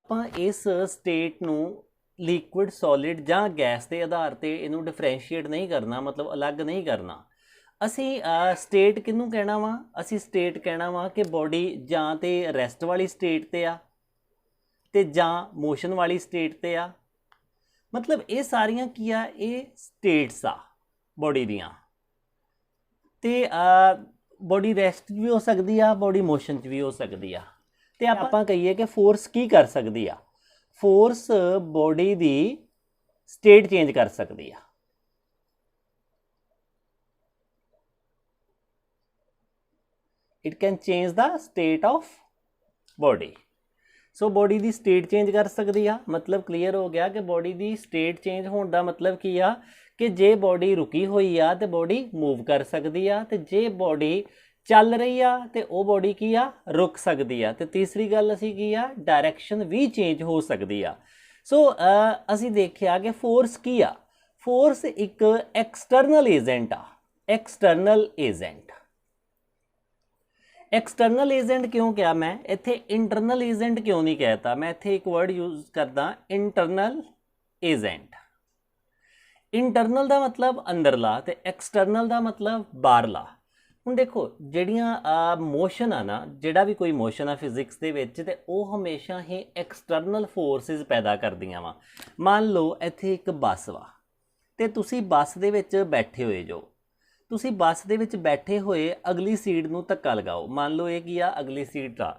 ਆਪਾਂ ਇਸ ਸਟੇਟ ਨੂੰ ਲਿਕੁਇਡ ਸੋਲਿਡ ਜਾਂ ਗੈਸ ਦੇ ਆਧਾਰ ਤੇ ਇਹਨੂੰ ਡਿਫਰੈਂਸ਼ੀਏਟ ਨਹੀਂ ਕਰਨਾ, ਮਤਲਬ ਅਲੱਗ ਨਹੀਂ ਕਰਨਾ। ਅਸੀਂ ਸਟੇਟ ਕਿਹਨੂੰ ਕਹਿਣਾ ਵਾ? ਅਸੀਂ ਸਟੇਟ ਕਹਿਣਾ ਵਾ ਕਿ ਬੋਡੀ ਜਾਂ ਤੇ ਰੈਸਟ ਵਾਲੀ ਸਟੇਟ ਤੇ ਆ ਤੇ ਜਾਂ ਮੋਸ਼ਨ ਵਾਲੀ ਸਟੇਟ ਤੇ ਆ। ਮਤਲਬ ਇਹ ਸਾਰੀਆਂ ਕੀ ਆ? ਇਹ ਸਟੇਟਸ ਆ ਬੋਡੀ ਦੀਆਂ। ਤੇ ਬੋਡੀ ਰੈਸਟ ਵੀ ਹੋ ਸਕਦੀ ਆ, ਬੋਡੀ ਮੋਸ਼ਨ 'ਚ ਵੀ ਹੋ ਸਕਦੀ ਆ। ਤੇ ਆਪਾਂ ਕਹੀਏ ਕਿ ਫੋਰਸ ਕੀ ਕਰ ਸਕਦੀ ਆ? ਫੋਰਸ ਬੋਡੀ ਦੀ ਸਟੇਟ ਚੇਂਜ ਕਰ ਸਕਦੀ ਆ। It can change the state of body. So body the state change ਕਰ ਸਕਦੀ ਆ। ਮਤਲਬ ਕਲੀਅਰ ਹੋ ਗਿਆ ਕਿ ਬੋਡੀ ਦੀ ਸਟੇਟ ਚੇਂਜ ਹੋਣ ਦਾ ਮਤਲਬ ਕੀ ਆ ਕਿ ਜੇ ਬੋਡੀ ਰੁਕੀ ਹੋਈ ਆ ਤੇ ਬੋਡੀ ਮੂਵ ਕਰ ਸਕਦੀ ਆ, ਤੇ ਜੇ ਬੋਡੀ ਚੱਲ ਰਹੀ ਆ ਤੇ ਉਹ ਬੋਡੀ ਕੀ ਆ? ਰੁਕ ਸਕਦੀ ਆ। ਤੇ ਤੀਸਰੀ ਗੱਲ ਅਸੀਂ ਕੀ ਆ? ਡਾਇਰੈਕਸ਼ਨ ਵੀ ਚੇਂਜ ਹੋ ਸਕਦੀ ਆ। ਸੋ ਅਸੀਂ ਦੇਖਿਆ ਕਿ ਫੋਰਸ ਕੀ ਆ? ਫੋਰਸ ਇੱਕ ਐਕਸਟਰਨਲ ਏਜੰਟ ਆ। External agent. ਐਕਸਟਰਨਲ ਏਜੰਟ ਕਿਉਂ ਕਿਹਾ ਮੈਂ? ਇੱਥੇ ਇੰਟਰਨਲ ਏਜੰਟ ਕਿਉਂ ਨਹੀਂ ਕਹਿਤਾ? ਮੈਂ ਇੱਥੇ ਇੱਕ ਵਰਡ ਯੂਜ਼ ਕਰਦਾ, ਇੰਟਰਨਲ ਏਜੰਟ। ਇੰਟਰਨਲ ਦਾ ਮਤਲਬ ਅੰਦਰਲਾ ਤੇ ਐਕਸਟਰਨਲ ਦਾ ਮਤਲਬ ਬਾਹਰਲਾ। ਹੁਣ ਦੇਖੋ ਜਿਹੜੀਆਂ ਮੋਸ਼ਨ ਆ ਨਾ, ਜਿਹੜਾ ਵੀ ਕੋਈ ਮੋਸ਼ਨ ਆ ਫਿਜ਼ਿਕਸ ਦੇ ਵਿੱਚ, ਤੇ ਉਹ ਹਮੇਸ਼ਾ ਹੀ ਐਕਸਟਰਨਲ ਫੋਰਸਿਸ ਪੈਦਾ ਕਰਦੀਆਂ ਵਾ। ਮੰਨ ਲਓ ਇੱਥੇ ਇੱਕ ਬੱਸ ਵਾ ਤੇ ਤੁਸੀਂ ਬੱਸ ਦੇ ਵਿੱਚ ਬੈਠੇ ਹੋਏ ਜੋ। ਤੁਸੀਂ ਬੱਸ ਦੇ ਵਿੱਚ ਬੈਠੇ ਹੋਏ ਅਗਲੀ ਸੀਟ ਨੂੰ ਧੱਕਾ ਲਗਾਓ। ਮੰਨ ਲਓ ਇਹ ਕੀ ਆ? ਅਗਲੀ ਸੀਟ ਆ।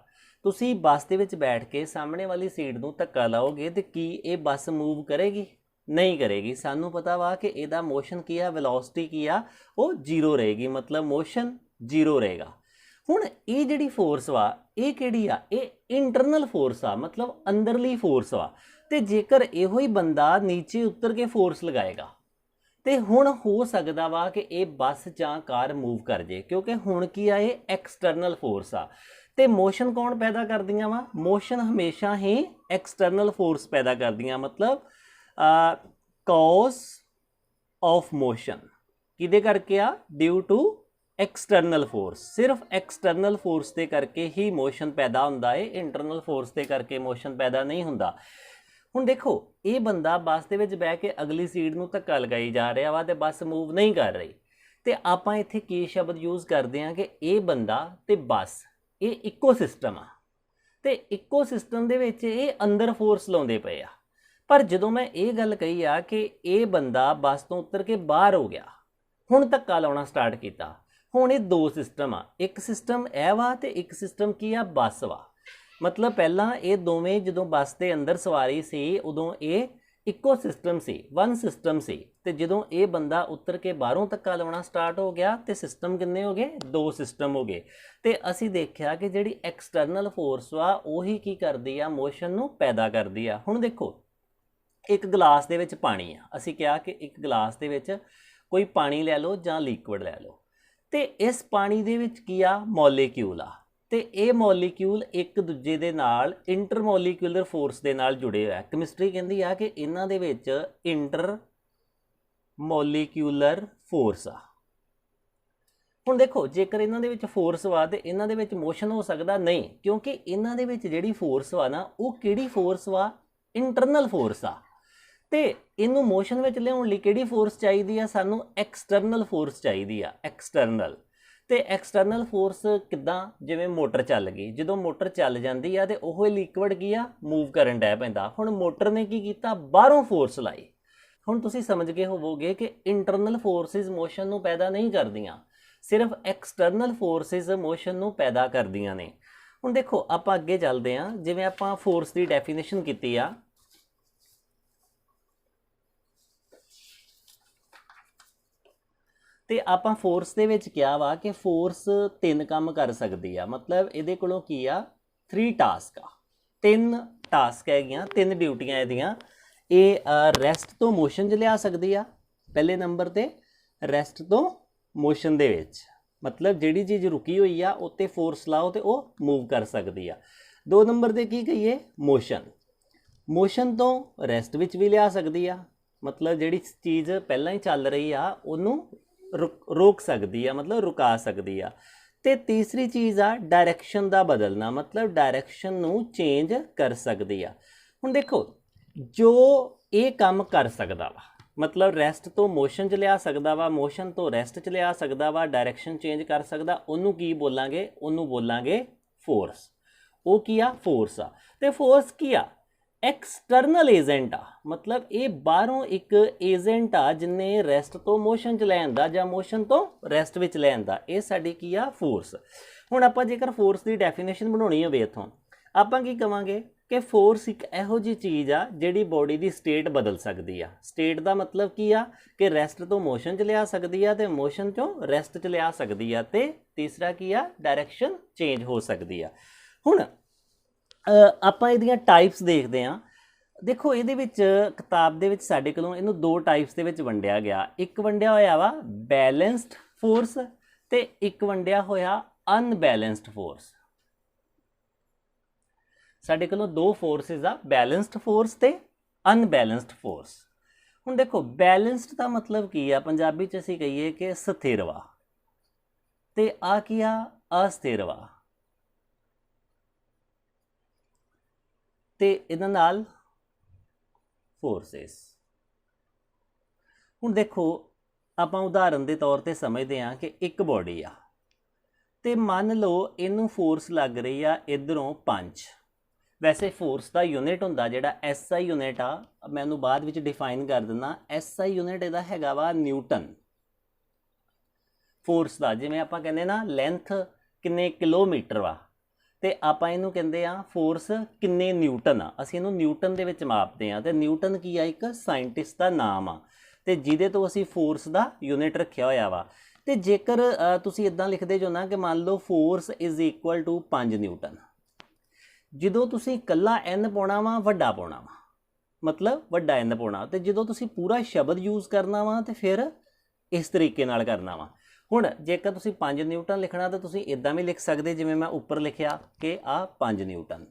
ਤੁਸੀਂ ਬੱਸ ਦੇ ਵਿੱਚ ਬੈਠ ਕੇ ਸਾਹਮਣੇ ਵਾਲੀ ਸੀਟ ਨੂੰ ਧੱਕਾ ਲਾਓਗੇ ਤੇ ਕੀ ਇਹ ਬੱਸ ਮੂਵ ਕਰੇਗੀ? ਨਹੀਂ ਕਰੇਗੀ। ਸਾਨੂੰ ਪਤਾ ਵਾ ਕਿ ਇਹਦਾ ਮੋਸ਼ਨ ਕੀ ਆ? ਵੈਲੋਸਿਟੀ ਕੀ ਆ? ਉਹ ਜ਼ੀਰੋ ਰਹੇਗੀ, ਮਤਲਬ ਮੋਸ਼ਨ ਜ਼ੀਰੋ ਰਹੇਗਾ। ਹੁਣ ਇਹ ਜਿਹੜੀ ਫੋਰਸ ਵਾ ਇਹ ਕਿਹੜੀ ਆ? ਇਹ ਇੰਟਰਨਲ ਫੋਰਸ ਆ, ਮਤਲਬ ਅੰਦਰਲੀ ਫੋਰਸ ਵਾ। ਤੇ ਜੇਕਰ ਇਹੋ ਹੀ ਬੰਦਾ ਨੀਚੇ ਉਤਰ ਕੇ ਫੋਰਸ ਲਗਾਏਗਾ ਤੇ ਹੁਣ ਹੋ ਸਕਦਾ ਵਾ ਕਿ ਇਹ ਬੱਸ ਜਾਂ ਕਾਰ ਮੂਵ ਕਰ ਜੇ, ਕਿਉਂਕਿ ਹੁਣ ਕੀ ਆ? ਇਹ ਐਕਸਟਰਨਲ ਫੋਰਸ ਆ। ਤੇ ਮੋਸ਼ਨ ਕੌਣ ਪੈਦਾ ਕਰਦੀਆਂ ਵਾ? ਮੋਸ਼ਨ ਹਮੇਸ਼ਾ ਹੀ ਐਕਸਟਰਨਲ ਫੋਰਸ ਪੈਦਾ ਕਰਦੀਆਂ। ਮਤਲਬ ਕਾਜ਼ ਆਫ ਮੋਸ਼ਨ ਕਿਹਦੇ ਕਰਕੇ ਆ? Due to external force. ਸਿਰਫ ਐਕਸਟਰਨਲ ਫੋਰਸ ਦੇ ਕਰਕੇ ਹੀ ਮੋਸ਼ਨ ਪੈਦਾ ਹੁੰਦਾ ਹੈ, ਇੰਟਰਨਲ ਫੋਰਸ ਦੇ ਕਰਕੇ ਮੋਸ਼ਨ ਪੈਦਾ ਨਹੀਂ ਹੁੰਦਾ। ਹੁਣ ਦੇਖੋ ਇਹ ਬੰਦਾ ਬੱਸ ਦੇ ਵਿੱਚ ਬਹਿ ਕੇ ਅਗਲੀ ਸੀਟ ਨੂੰ ਧੱਕਾ ਲਗਾਈ ਜਾ ਰਿਹਾ ਵਾ ਤੇ ਬੱਸ ਮੂਵ ਨਹੀਂ ਕਰ ਰਹੀ। ਤੇ ਆਪਾਂ ਇੱਥੇ ਕੀ ਸ਼ਬਦ ਯੂਜ਼ ਕਰਦੇ ਹਾਂ ਕਿ ਇਹ ਬੰਦਾ ਤੇ ਬੱਸ ਇਹ ਇੱਕੋ ਸਿਸਟਮ ਆ, ਤੇ ਇੱਕੋ ਸਿਸਟਮ ਦੇ ਵਿੱਚ ਇਹ ਅੰਦਰ ਫੋਰਸ ਲਾਉਂਦੇ ਪਏ ਆ। ਪਰ ਜਦੋਂ ਮੈਂ ਇਹ ਗੱਲ ਕਹੀ ਆ ਕਿ ਇਹ ਬੰਦਾ ਬੱਸ ਤੋਂ ਉਤਰ ਕੇ ਬਾਹਰ ਹੋ ਗਿਆ, ਹੁਣ ਧੱਕਾ ਲਾਉਣਾ ਸਟਾਰਟ ਕੀਤਾ, ਹੁਣ ਇਹ ਦੋ ਸਿਸਟਮ ਆ। ਇੱਕ ਸਿਸਟਮ ਇਹ ਵਾ ਤੇ ਇੱਕ ਸਿਸਟਮ ਕੀ ਆ? ਬੱਸ ਵਾ। ਮਤਲਬ ਪਹਿਲਾਂ ਇਹ ਦੋਵੇਂ ਜਦੋਂ ਬੱਸ ਦੇ ਅੰਦਰ ਸਵਾਰੀ ਸੀ ਉਦੋਂ ਇਹ ਇੱਕੋ ਸਿਸਟਮ ਸੀ, ਵਨ ਸਿਸਟਮ ਸੀ। ਤੇ ਜਦੋਂ ਇਹ ਬੰਦਾ ਉਤਰ ਕੇ ਬਾਹਰੋਂ ਧੱਕਾ ਲਾਉਣਾ ਸਟਾਰਟ ਹੋ ਗਿਆ ਤੇ ਸਿਸਟਮ ਕਿੰਨੇ ਹੋ ਗਏ? ਦੋ ਸਿਸਟਮ ਹੋ ਗਏ। ਤੇ ਅਸੀਂ ਦੇਖਿਆ ਕਿ ਜਿਹੜੀ ਐਕਸਟਰਨਲ ਫੋਰਸ ਵਾ ਉਹੀ ਕੀ ਕਰਦੀ ਆ? ਮੋਸ਼ਨ ਨੂੰ ਪੈਦਾ ਕਰਦੀ ਆ। ਹੁਣ ਦੇਖੋ ਇੱਕ ਗਲਾਸ ਦੇ ਵਿੱਚ ਪਾਣੀ ਆ। ਅਸੀਂ ਕਿਹਾ ਕਿ ਇੱਕ ਗਲਾਸ ਦੇ ਵਿੱਚ ਕੋਈ ਪਾਣੀ ਲੈ ਲਓ ਜਾਂ ਲਿਕੁਇਡ ਲੈ ਲਓ, ਤੇ ਇਸ ਪਾਣੀ ਦੇ ਵਿੱਚ ਕੀ ਆ? ਮੋਲੀਕਿਊਲ ਆ। ਤੇ ਇਹ ਮੋਲੀਕਿਊਲ ਇੱਕ ਦੂਜੇ ਦੇ ਨਾਲ ਇੰਟਰਮੋਲੀਕਿਊਲਰ ਫੋਰਸ ਦੇ ਨਾਲ ਜੁੜੇ ਹੋਏ ਆ। ਕੈਮਿਸਟਰੀ ਕਹਿੰਦੀ ਆ ਕਿ ਇਹਨਾਂ ਦੇ ਵਿੱਚ ਇੰਟਰ ਮੋਲੀਕਿਊਲਰ ਫੋਰਸ ਆ। ਹੁਣ ਦੇਖੋ ਜੇਕਰ ਇਹਨਾਂ ਦੇ ਵਿੱਚ ਫੋਰਸ ਵਾ ਤੇ ਇਹਨਾਂ ਦੇ ਵਿੱਚ ਮੋਸ਼ਨ ਹੋ ਸਕਦਾ ਨਹੀਂ, ਕਿਉਂਕਿ ਇਹਨਾਂ ਦੇ ਵਿੱਚ ਜਿਹੜੀ ਫੋਰਸ ਵਾ ਨਾ ਉਹ ਕਿਹੜੀ ਫੋਰਸ ਵਾ? ਇੰਟਰਨਲ ਫੋਰਸ ਆ। ਤੇ ਇਹਨੂੰ ਮੋਸ਼ਨ ਵਿੱਚ ਲਿਆਉਣ ਲਈ ਕਿਹੜੀ ਫੋਰਸ ਚਾਹੀਦੀ ਆ? ਸਾਨੂੰ ਐਕਸਟਰਨਲ ਫੋਰਸ ਚਾਹੀਦੀ ਆ, ਐਕਸਟਰਨਲ। ਤੇ ਐਕਸਟਰਨਲ ਫੋਰਸ ਕਿੱਦਾਂ? ਜਿਵੇਂ ਮੋਟਰ ਚੱਲ ਗਈ, ਜਦੋਂ ਮੋਟਰ ਚੱਲ ਜਾਂਦੀ ਆ ਤੇ ਉਹ ਲਿਕੁਇਡ ਕੀ ਆ? ਮੂਵ ਕਰਨ ਡੈ ਪੈਂਦਾ। ਹੁਣ ਮੋਟਰ ਨੇ ਕੀ ਕੀਤਾ? ਬਾਹਰੋਂ ਫੋਰਸ ਲਾਈ। ਹੁਣ ਤੁਸੀਂ ਸਮਝ ਗਏ ਹੋਵੋਗੇ ਕਿ ਇੰਟਰਨਲ ਫੋਰਸਿਸ ਮੋਸ਼ਨ ਨੂੰ ਪੈਦਾ ਨਹੀਂ ਕਰਦੀਆਂ, ਸਿਰਫ ਐਕਸਟਰਨਲ ਫੋਰਸਿਸ ਮੋਸ਼ਨ ਨੂੰ ਪੈਦਾ ਕਰਦੀਆਂ ਨੇ। ਹੁਣ ਦੇਖੋ ਆਪਾਂ ਅੱਗੇ ਚੱਲਦੇ ਹਾਂ। ਜਿਵੇਂ ਆਪਾਂ ਫੋਰਸ ਦੀ ਡੈਫੀਨੇਸ਼ਨ ਕੀਤੀ ਆ, ਤੇ ਆਪਾਂ ਫੋਰਸ ਦੇ ਵਿੱਚ ਕਿਹਾ ਵਾ ਕਿ ਫੋਰਸ ਤਿੰਨ ਕੰਮ ਕਰ ਸਕਦੀ ਆ। ਮਤਲਬ ਇਹਦੇ ਕੋਲੋਂ ਕੀ ਆ? 3 ਟਾਸਕ ਆ, 3 ਟਾਸਕ ਹੈਗੀਆਂ, 3 ਡਿਊਟੀਆਂ ਇਹਦੀਆਂ। ਇਹ ਰੈਸਟ ਤੋਂ ਮੋਸ਼ਨ 'ਚ ਲਿਆ ਸਕਦੀ ਆ ਪਹਿਲੇ ਨੰਬਰ ਤੇ, ਰੈਸਟ ਤੋਂ ਮੋਸ਼ਨ ਦੇ ਵਿੱਚ। ਮਤਲਬ ਜਿਹੜੀ ਚੀਜ਼ ਰੁਕੀ ਹੋਈ ਆ ਉੱਤੇ ਫੋਰਸ ਲਾਓ ਤੇ ਉਹ ਮੂਵ ਕਰ ਸਕਦੀ ਆ। 2 ਨੰਬਰ ਤੇ ਕੀ ਕਹੀਏ? ਮੋਸ਼ਨ। ਮੋਸ਼ਨ ਤੋਂ ਰੈਸਟ ਵਿੱਚ ਵੀ ਲਿਆ ਸਕਦੀ ਆ। ਮਤਲਬ ਜਿਹੜੀ ਚੀਜ਼ ਪਹਿਲਾਂ ਹੀ ਚੱਲ ਰਹੀ ਆ ਉਹਨੂੰ ਰੋਕ ਸਕਦੀ ਆ, ਮਤਲਬ ਰੁਕਾ ਸਕਦੀ ਆ। ਤੇ ਤੀਸਰੀ ਚੀਜ਼ ਆ ਡਾਇਰੈਕਸ਼ਨ ਦਾ ਬਦਲਣਾ, ਮਤਲਬ ਡਾਇਰੈਕਸ਼ਨ ਨੂੰ ਚੇਂਜ ਕਰ ਸਕਦੀ ਆ। ਹੁਣ देखो जो ये काम कर सकता वा मतलब ਰੈਸਟ ਤੋਂ ਮੋਸ਼ਨ 'ਚ ਲਿਆ ਸਕਦਾ ਵਾ, ਮੋਸ਼ਨ ਤੋਂ ਰੈਸਟ 'ਚ ਲਿਆ ਸਕਦਾ ਵਾ, ਡਾਇਰੈਕਸ਼ਨ ਚੇਂਜ ਕਰ ਸਕਦਾ, ਉਹਨੂੰ ਕੀ ਬੋਲਾਂਗੇ? ਉਹਨੂੰ ਬੋਲਾਂਗੇ ਫੋਰਸ। ਉਹ ਕੀ ਆ? ਫੋਰਸ ਆ। ਤੇ ਫੋਰਸ ਕੀ ਆ? ਐਕਸਟਰਨਲ ਏਜੰਟ ਆ, मतलब ਇਹ ਬਾਹਰੋਂ ਇੱਕ ਏਜੰਟ ਆ ਜਿੰਨੇ ਰੈਸਟ ਤੋਂ ਮੋਸ਼ਨ 'ਚ ਲੈ ਆਂਦਾ ਜਾਂ ਮੋਸ਼ਨ ਤੋਂ ਰੈਸਟ ਵਿੱਚ ਲੈ ਆਂਦਾ। ਇਹ ਸਾਡੀ ਕੀ ਆ? ਫੋਰਸ। ਹੁਣ ਆਪਾਂ ਜੇਕਰ ਫੋਰਸ ਦੀ ਡੈਫੀਨੇਸ਼ਨ ਬਣਾਉਣੀ ਹੋਵੇ ਇੱਥੋਂ ਆਪਾਂ ਕੀ ਕਵਾਂਗੇ ਕਿ ਫੋਰਸ ਇੱਕ ਇਹੋ ਜਿਹੀ ਚੀਜ਼ ਆ ਜਿਹੜੀ ਬੋਡੀ ਦੀ ਸਟੇਟ ਬਦਲ ਸਕਦੀ ਆ। ਸਟੇਟ ਦਾ ਮਤਲਬ ਕੀ ਆ ਕਿ ਰੈਸਟ ਤੋਂ ਮੋਸ਼ਨ 'ਚ ਲਿਆ ਸਕਦੀ ਆ ਤੇ ਮੋਸ਼ਨ 'ਚੋਂ ਰੈਸਟ 'ਚ ਲਿਆ ਸਕਦੀ ਆ, ਤੇ ਤੀਸਰਾ ਕੀ ਆ? ਡਾਇਰੈਕਸ਼ਨ ਚੇਂਜ ਹੋ ਸਕਦੀ ਆ। ਹੁਣ ਆਪਾਂ ਇਹਦੀਆਂ ਟਾਈਪਸ ਦੇਖਦੇ ਹਾਂ। ਦੇਖੋ ਇਹਦੇ ਵਿੱਚ ਕਿਤਾਬ ਦੇ ਵਿੱਚ ਸਾਡੇ ਕੋਲੋਂ ਇਹਨੂੰ ਦੋ ਟਾਈਪਸ ਦੇ ਵਿੱਚ ਵੰਡਿਆ ਗਿਆ। ਇੱਕ ਵੰਡਿਆ ਹੋਇਆ ਵਾ ਬੈਲੈਂਸਡ ਫੋਰਸ ਤੇ ਇੱਕ ਵੰਡਿਆ ਹੋਇਆ ਅਨਬੈਲੈਂਸਡ ਫੋਰਸ। ਸਾਡੇ ਕੋਲੋਂ ਦੋ ਫੋਰਸਿਸ ਆ, ਬੈਲੈਂਸਡ ਫੋਰਸ ਤੇ ਅਨਬੈਲੈਂਸਡ ਫੋਰਸ। ਹੁਣ ਦੇਖੋ ਬੈਲੈਂਸਡ ਦਾ ਮਤਲਬ ਕੀ ਆ? ਪੰਜਾਬੀ 'ਚ ਅਸੀਂ ਕਹੀਏ ਕਿ ਸਥਿਰ ਵਾ, ਤੇ ਆ ਕੀ ਆ? ਅਸਥਿਰ ਵਾ। ਤੇ ਇਹਨਾਂ ਨਾਲ ਫੋਰਸਿਸ। ਹੁਣ ਦੇਖੋ ਆਪਾਂ ਉਦਾਹਰਨ ਦੇ ਤੌਰ ਤੇ ਸਮਝਦੇ ਹਾਂ ਕਿ ਇੱਕ ਬੋਡੀ ਆ ਤੇ ਮੰਨ ਲਓ ਇਹਨੂੰ ਫੋਰਸ ਲੱਗ ਰਹੀ ਆ ਇਧਰੋਂ 5। ਵੈਸੇ ਫੋਰਸ ਦਾ ਯੂਨਿਟ ਹੁੰਦਾ ਜਿਹੜਾ SI ਯੂਨਿਟ ਆ, ਮੈਂ ਉਹਨੂੰ ਬਾਅਦ ਵਿੱਚ ਡਿਫਾਈਨ ਕਰ ਦਿੰਦਾ। SI ਯੂਨਿਟ ਇਹਦਾ ਹੈਗਾ ਵਾ ਨਿਊਟਨ ਫੋਰਸ ਦਾ। ਜਿਵੇਂ ਆਪਾਂ ਕਹਿੰਦੇ ਨਾ ਲੈਂਥ ਕਿੰਨੇ ਕਿਲੋਮੀਟਰ ਵਾ, ਤੇ ਆਪਾਂ ਇਹਨੂੰ ਕਹਿੰਦੇ ਆ ਫੋਰਸ ਕਿੰਨੇ ਨਿਊਟਨ ਆ। ਅਸੀਂ ਇਹਨੂੰ ਨਿਊਟਨ ਦੇ ਵਿੱਚ ਮਾਪਦੇ ਆ, ਤੇ ਨਿਊਟਨ ਕੀ ਆ? ਇੱਕ ਸਾਇੰਟਿਸਟ ਦਾ ਨਾਮ ਆ ਤੇ ਜਿਹਦੇ ਤੋਂ ਅਸੀਂ ਫੋਰਸ ਦਾ ਯੂਨਿਟ ਰੱਖਿਆ ਹੋਇਆ ਵਾ। ਤੇ ਜੇਕਰ ਤੁਸੀਂ ਇਦਾਂ ਲਿਖਦੇ ਜੋ ਨਾ ਕਿ ਮੰਨ ਲਓ force is equal to 5 newton, ਜਦੋਂ ਤੁਸੀਂ ਇਕੱਲਾ n ਪਾਉਣਾ ਵਾ ਵੱਡਾ ਪਾਉਣਾ ਵਾ, ਮਤਲਬ ਵੱਡਾ n ਪਾਉਣਾ, ਤੇ ਜਦੋਂ ਤੁਸੀਂ ਪੂਰਾ ਸ਼ਬਦ ਯੂਜ਼ ਕਰਨਾ ਵਾ ਤੇ ਫਿਰ ਇਸ ਤਰੀਕੇ ਨਾਲ ਕਰਨਾ ਵਾ। ਹੁਣ ਜੇਕਰ ਤੁਸੀਂ 5 ਨਿਊਟਨ ਲਿਖਣਾ ਤਾਂ ਤੁਸੀਂ ਇਦਾਂ ਵੀ ਲਿਖ ਸਕਦੇ ਜਿਵੇਂ ਮੈਂ ਉੱਪਰ ਲਿਖਿਆ ਕਿ ਆ 5 ਨਿਊਟਨ,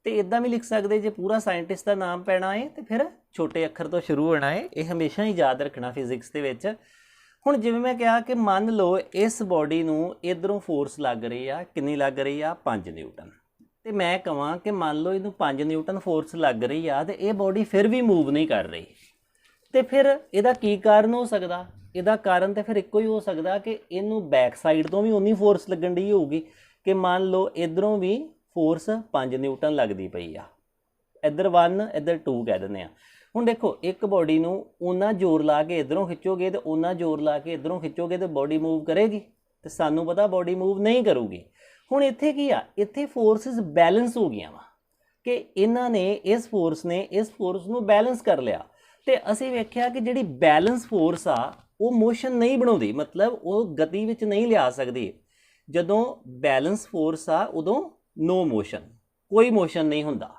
ਤੇ ਇਦਾਂ ਵੀ ਲਿਖ ਸਕਦੇ ਜੇ ਪੂਰਾ ਸਾਇੰਟਿਸਟ ਦਾ ਨਾਮ ਪੈਣਾ ਹੈ ਤੇ ਫਿਰ ਛੋਟੇ ਅੱਖਰ ਤੋਂ ਸ਼ੁਰੂ ਹੋਣਾ ਹੈ। ਇਹ ਹਮੇਸ਼ਾ ਹੀ ਯਾਦ ਰੱਖਣਾ ਫਿਜ਼ਿਕਸ ਦੇ ਵਿੱਚ। ਹੁਣ ਜਿਵੇਂ ਮੈਂ ਕਿਹਾ ਕਿ ਮੰਨ ਲਓ ਇਸ ਬੋਡੀ ਨੂੰ ਇਧਰੋਂ ਫੋਰਸ ਲੱਗ ਰਹੀ ਆ, ਕਿੰਨੀ ਲੱਗ ਰਹੀ ਆ? 5 ਨਿਊਟਨ। ਤੇ ਮੈਂ ਕਹਾਂ ਕਿ ਮੰਨ ਲਓ ਇਹਨੂੰ 5 ਨਿਊਟਨ ਫੋਰਸ ਲੱਗ ਰਹੀ ਆ ਤੇ ਇਹ ਬੋਡੀ ਫਿਰ ਵੀ ਮੂਵ ਨਹੀਂ ਕਰ ਰਹੀ, ਤੇ ਫਿਰ ਇਹਦਾ ਕੀ ਕਾਰਨ ਹੋ ਸਕਦਾ? ਇਹਦਾ ਕਾਰਨ ਤੇ ਫਿਰ ਇੱਕੋ ਹੀ ਹੋ ਸਕਦਾ ਕਿ ਇਹਨੂੰ ਬੈਕ ਸਾਈਡ ਤੋਂ ਵੀ ਉਨੀ ਫੋਰਸ ਲੱਗਣ ਦੀ ਹੋਊਗੀ ਕਿ ਮੰਨ ਲਓ ਇਧਰੋਂ ਵੀ ਫੋਰਸ 5 ਨਿਊਟਨ ਲੱਗਦੀ ਪਈ ਆ, ਇੱਧਰ 1 ਇੱਧਰ 2 ਕਹਿ ਦਿੰਦੇ ਆ। ਹੁਣ ਦੇਖੋ ਇੱਕ ਬੋਡੀ ਨੂੰ ਉਹਨਾਂ ਜ਼ੋਰ ਲਾ ਕੇ ਇਧਰੋਂ ਖਿੱਚੋਗੇ ਤੇ ਉਹਨਾਂ ਜ਼ੋਰ ਲਾ ਕੇ ਇਧਰੋਂ ਖਿੱਚੋਗੇ ਤੇ ਬੋਡੀ ਮੂਵ ਕਰੇਗੀ, ਤੇ ਸਾਨੂੰ ਪਤਾ ਬੋਡੀ ਮੂਵ ਨਹੀਂ ਕਰੂਗੀ। ਹੁਣ ਇੱਥੇ ਕੀ ਆ? ਇੱਥੇ ਫੋਰਸਿਸ ਬੈਲੈਂਸ ਹੋ ਗਈਆਂ ਵਾ ਕਿ ਇਹਨਾਂ ਨੇ ਇਸ ਫੋਰਸ ਨੂੰ ਬੈਲੈਂਸ ਕਰ ਲਿਆ, ਤੇ ਅਸੀਂ ਵੇਖਿਆ ਕਿ ਜਿਹੜੀ ਬੈਲੈਂਸ ਫੋਰਸ ਆ ਉਹ ਮੋਸ਼ਨ ਨਹੀਂ ਬਣਾਉਂਦੀ, ਮਤਲਬ ਉਹ ਗਤੀ ਵਿੱਚ ਨਹੀਂ ਲਿਆ ਸਕਦੀ। ਜਦੋਂ ਬੈਲੈਂਸ ਫੋਰਸ ਆ ਉਦੋਂ ਨੋ ਮੋਸ਼ਨ, ਕੋਈ ਮੋਸ਼ਨ ਨਹੀਂ ਹੁੰਦਾ।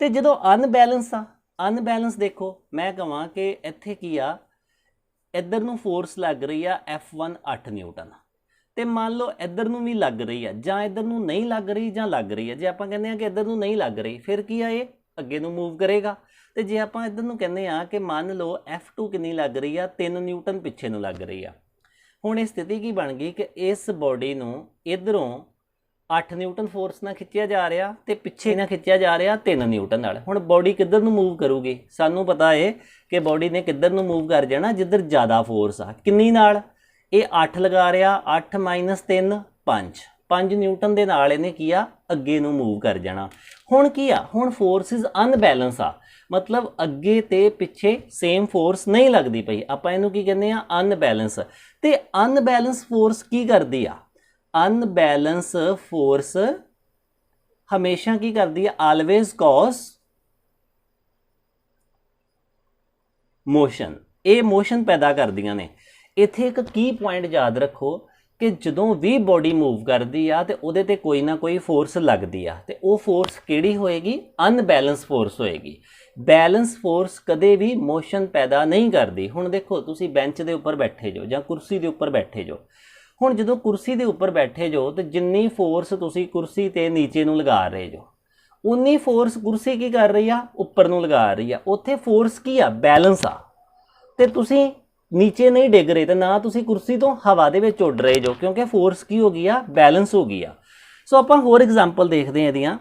ਤੇ ਜਦੋਂ ਅਨਬੈਲੈਂਸ ਆ, ਅਨਬੈਲੈਂਸ ਦੇਖੋ ਮੈਂ ਕਹਾਂ ਕਿ ਇੱਥੇ ਕੀ ਆ? ਇੱਧਰ ਨੂੰ ਫੋਰਸ ਲੱਗ ਰਹੀ ਆ F1 8 ਨਿਊਟਨ, ਤੇ ਮੰਨ ਲਓ ਇੱਧਰ ਨੂੰ ਵੀ ਲੱਗ ਰਹੀ ਆ, ਜਾਂ ਇੱਧਰ ਨੂੰ ਨਹੀਂ ਲੱਗ ਰਹੀ ਜਾਂ ਲੱਗ ਰਹੀ ਆ। ਜੇ ਆਪਾਂ ਕਹਿੰਦੇ ਆ ਕਿ ਇੱਧਰ ਨੂੰ ਨਹੀਂ ਲੱਗ ਰਹੀ ਫਿਰ ਕੀ ਆ? ਇਹ ਅੱਗੇ ਨੂੰ ਮੂਵ ਕਰੇਗਾ। ਤੇ ਜੇ ਆਪਾਂ ਇੱਧਰ ਨੂੰ ਕਹਿੰਦੇ ਆ ਕਿ ਮੰਨ ਲਓ F2 ਕਿੰਨੀ ਲੱਗ ਰਹੀ ਆ? 3 ਨਿਊਟਨ ਪਿੱਛੇ ਨੂੰ ਲੱਗ ਰਹੀ ਆ। ਹੁਣ ਇਹ ਸਥਿਤੀ ਕੀ ਬਣ ਗਈ ਕਿ ਇਸ ਬੋਡੀ ਨੂੰ ਇੱਧਰੋਂ 8 ਨਿਊਟਨ ਫੋਰਸ ਨਾਲ ਖਿੱਚਿਆ ਜਾ ਰਿਹਾ ਤੇ ਪਿੱਛੇ ਨਾਲ ਖਿੱਚਿਆ ਜਾ ਰਿਹਾ 3 ਨਿਊਟਨ ਨਾਲ। ਹੁਣ ਬੋਡੀ ਕਿੱਧਰ ਨੂੰ ਮੂਵ ਕਰੂਗੀ? ਸਾਨੂੰ ਪਤਾ ਹੈ ਕਿ ਬੋਡੀ ਨੇ ਕਿੱਧਰ ਨੂੰ ਮੂਵ ਕਰ ਜਾਣਾ? ਜਿੱਧਰ ਜ਼ਿਆਦਾ ਫੋਰਸ ਆ। ਕਿੰਨੀ ਨਾਲ? ਇਹ 8 ਲਗਾ ਰਿਹਾ, 8 - 3 5 5 ਨਿਊਟਨ ਦੇ ਨਾਲ ਇਹਨੇ ਕੀ ਆ? ਅੱਗੇ ਨੂੰ ਮੂਵ ਕਰ ਜਾਣਾ। ਹੁਣ ਕੀ ਆ? ਹੁਣ ਫੋਰਸਿਸ ਅਨਬੈਲੈਂਸ ਆ, मतलब अगे ते पिछे सेम फोर्स नहीं लगती पई। आपां इहनूं की कहने आ? अनबैलेंस। ते अनबैलेंस फोर्स की करदी आ? अनबैलेंस फोर्स हमेशा की करदी है? Always cause motion. ये मोशन पैदा करदियां ने। इत्थे एक की पॉइंट याद रखो कि जदों भी बॉडी मूव करती आ ते उहदे ते कोई ना कोई फोर्स लगती आ, ते वो फोर्स किहड़ी होएगी? अनबैलेंस फोर्स होएगी। बैलेंस फोर्स कदे भी मोशन पैदा नहीं करती। हुण देखो तुसी बेंच के उपर बैठे जो जां कुर्सी के उपर बैठे जो, हुण जदों कुर्सी के उपर बैठे जो तो जिन्नी फोर्स तुसी कुर्सी ते नीचे नूं लगा रहे जो, उन्नी फोर्स कुर्सी की कर रही आ? उपर नूं लगा रही आ। उत्थे फोर्स की आ? बैलेंस आ। ते तुसी नीचे नहीं डिग रहे तो ना तुसी कुर्सी तो हवा दे विच उड़ रहे जो, क्योंकि फोर्स की हो गई आ? बैलेंस हो गई आ। सो आपां होर एग्जाम्पल देखते हैं इहदियां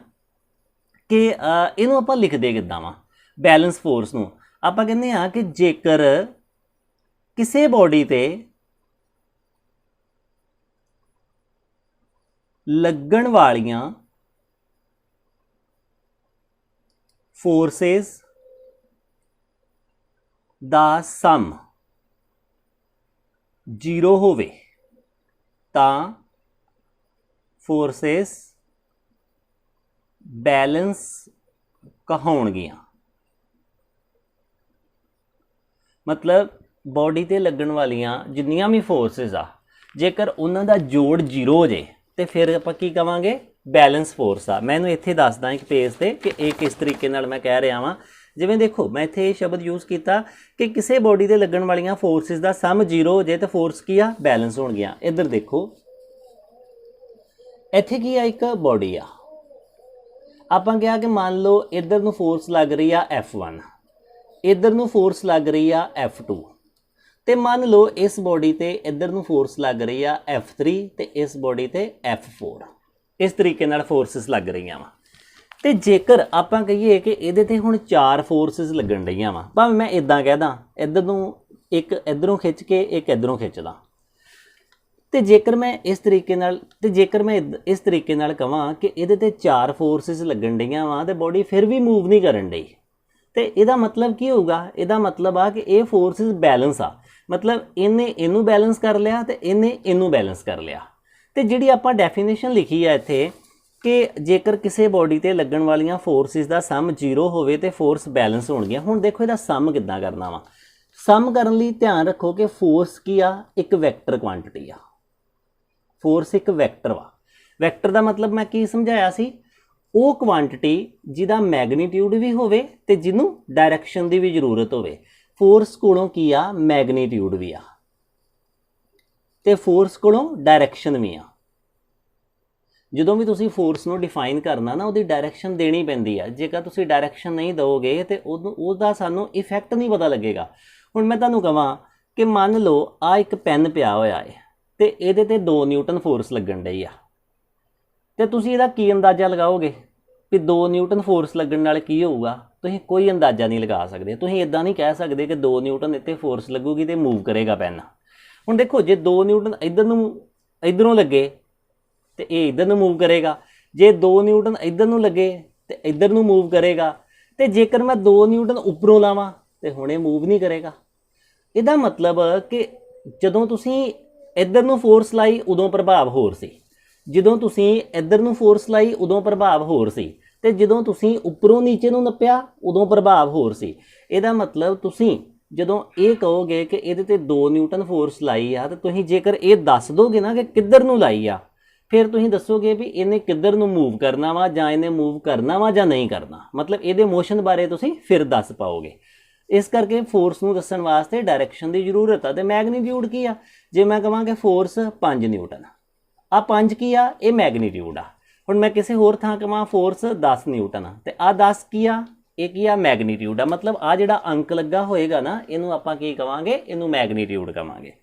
कि ਇਹਨੂੰ ਆਪਾਂ ਲਿਖਦੇ ਕਿੱਦਾਂ ਵਾ ਬੈਲੈਂਸ ਫੋਰਸ ਨੂੰ। ਆਪਾਂ ਕਹਿੰਦੇ ਆ ਕਿ ਜੇਕਰ ਕਿਸੇ ਬੋਡੀ ਤੇ ਲੱਗਣ ਵਾਲੀਆਂ ਫੋਰਸਿਸ ਦਾ ਸਮ 0 ਹੋਵੇ ਤਾਂ ਫੋਰਸਿਸ बैलेंस कहाउणगियां। मतलब बॉडी ते लगन वालियां जिन्नियां भी फोर्सिस आ जेकर उन्हां दा जोड़ 0 हो जाए तो फिर आपां की कहांगे बैलेंस फोर्स आ। मैं इन्हूं इत्थे दसदा एक पेज ते कि ये किस तरीके नाल मैं कह रहा वां। जिवें देखो मैं इत्थे ये शब्द यूज़ किया कि किसी बॉडी ते लगन वालियां फोर्सिस दा सम 0 हो जाए तो फोर्स की आ बैलेंस होणगियां। इधर देखो इत्थे की आ एक बॉडी आ ਆਪਾਂ ਕਿਹਾ कि मान लो इधर ਨੂੰ फोर्स लग रही आ F1 इधर ਨੂੰ फोर्स लग रही आ F2 ਤੇ मान लो इस बॉडी ਤੇ इधर ਨੂੰ फोर्स लग रही आ F3 ਤੇ इस बॉडी ਤੇ F4 इस तरीके ਨਾਲ फोर्सेस लग रही ਵਾ। ਤੇ ਜੇਕਰ ਆਪਾਂ ਕਹੀਏ ਕਿ ਇਹਦੇ ਤੇ ਹੁਣ 4 फोर्सेस ਲੱਗਣ ਰਹੀਆਂ ਵਾ, ਭਾਵੇਂ ਮੈਂ ਇਦਾਂ ਕਹਿਦਾ इधर ਨੂੰ ਇੱਕ इधरों खिंच के एक इधरों खिंचदा तो जेकर मैं इस तरीके नाल ते जेकर मैं इस तरीके नाल कहां कि इहदे ते 4 फोर्सिस लगन डईयां वा ते बॉडी फिर भी मूव नहीं करन डई तो इहदा मतलब की होगा? इहदा मतलब आ कि ये फोर्सिस बैलेंस आ। मतलब इन्हें इनू बैलेंस कर लिया तो इन्हें इनू बैलेंस कर लिया। तो जिहड़ी आपां डेफिनेशन लिखी है इत्थे कि जेकर किसी बॉडी ते लगन वालियां फोर्सिस दा सम 0 होवे ते फोर्स बैलेंस होणगियां। हुण देखो इहदा सम किद्दां करना वा। सम करन लई ध्यान रखो कि फोर्स की आ एक वैक्टर क्वांटिटी आ। फोर्स एक वैक्टर वा। वैक्टर का मतलब मैं की समझाया सी, वो क्वांटिटी जिहदा मैगनीट्यूड भी होवे ते जिन्हों डायरैक्शन की भी जरूरत होवे। फोर्स कोलों की आ मैगनीट्यूड भी आ ते फोर्स कोलों डायरैक्शन भी आ। ਜਦੋਂ भी तुसी फोर्स ਨੂੰ डिफाइन करना ना ਉਹਦੀ डायरैक्शन देनी पैंदी है। जेकर तुसी डायरैक्शन नहीं दोगे तो ਉਹਦਾ ਸਾਨੂੰ इफैक्ट नहीं पता लगेगा। ਹੁਣ मैं ਤੁਹਾਨੂੰ ਕਹਾਂ कि मान लो आ एक पेन पिया होया है तो ये 2 न्यूटन फोर्स लगन डई आ तो तुसी इहदा की अंदाज़ा लगाओगे कि 2 न्यूटन फोर्स लगन नाल की होऊगा? तुसीं कोई अंदाज़ा नहीं लगा सकते। तुसीं इदां नहीं कह सकते कि 2 न्यूटन इत्ते फोर्स लगूगी तो मूव करेगा पेन। हुण देखो जे 2 न्यूटन इधरों लगे तो ये इधर नूं मूव करेगा, जे 2 न्यूटन इधर नूं लगे तो इधर नूं मूव करेगा, तो जेकर मैं 2 न्यूटन उपरों लावां तो हुणे मूव नहीं करेगा। इहदा मतलब कि जदों तुसीं इधर नूं फोर्स लाई उदों प्रभाव होर सी, जदों तुसीं इधर नूं फोर्स लाई उदों प्रभाव होर सी, ते जदों तुसीं उपरों नीचे नूं नप्पिया उदों प्रभाव होर सी। इहदा मतलब तुसीं जदों ये कहोगे कि इहदे ते 2 न्यूटन फोर्स लाई आ, तो तुसीं जेकर ये दस दोगे ना कि किधर नूं लाई आ, फिर तुसीं दसोगे भी इन्हें किधर नूं मूव करना वा जां इन्हें मूव करना वा जां नहीं करना। मतलब इहदे मोशन बारे तुसीं फिर दस पाओगे। इस करके फोर्स नूं दस्सण वास्ते डायरैक्शन की जरूरत है। तो मैगनीट्यूड की आ? जे मैं कहां कि फोर्स 5 न्यूटन आ 5 की आ ये मैगनीट्यूड आ। हुण मैं किसी होर थां कहां फोर्स 10 न्यूटन आ तो आ 10 की आ ये की आ मैगनीट्यूड आ। मतलब आ जिहड़ा अंक लगा होएगा ना इनू आपां की कहांगे इनू मैगनीट्यूड कहांगे।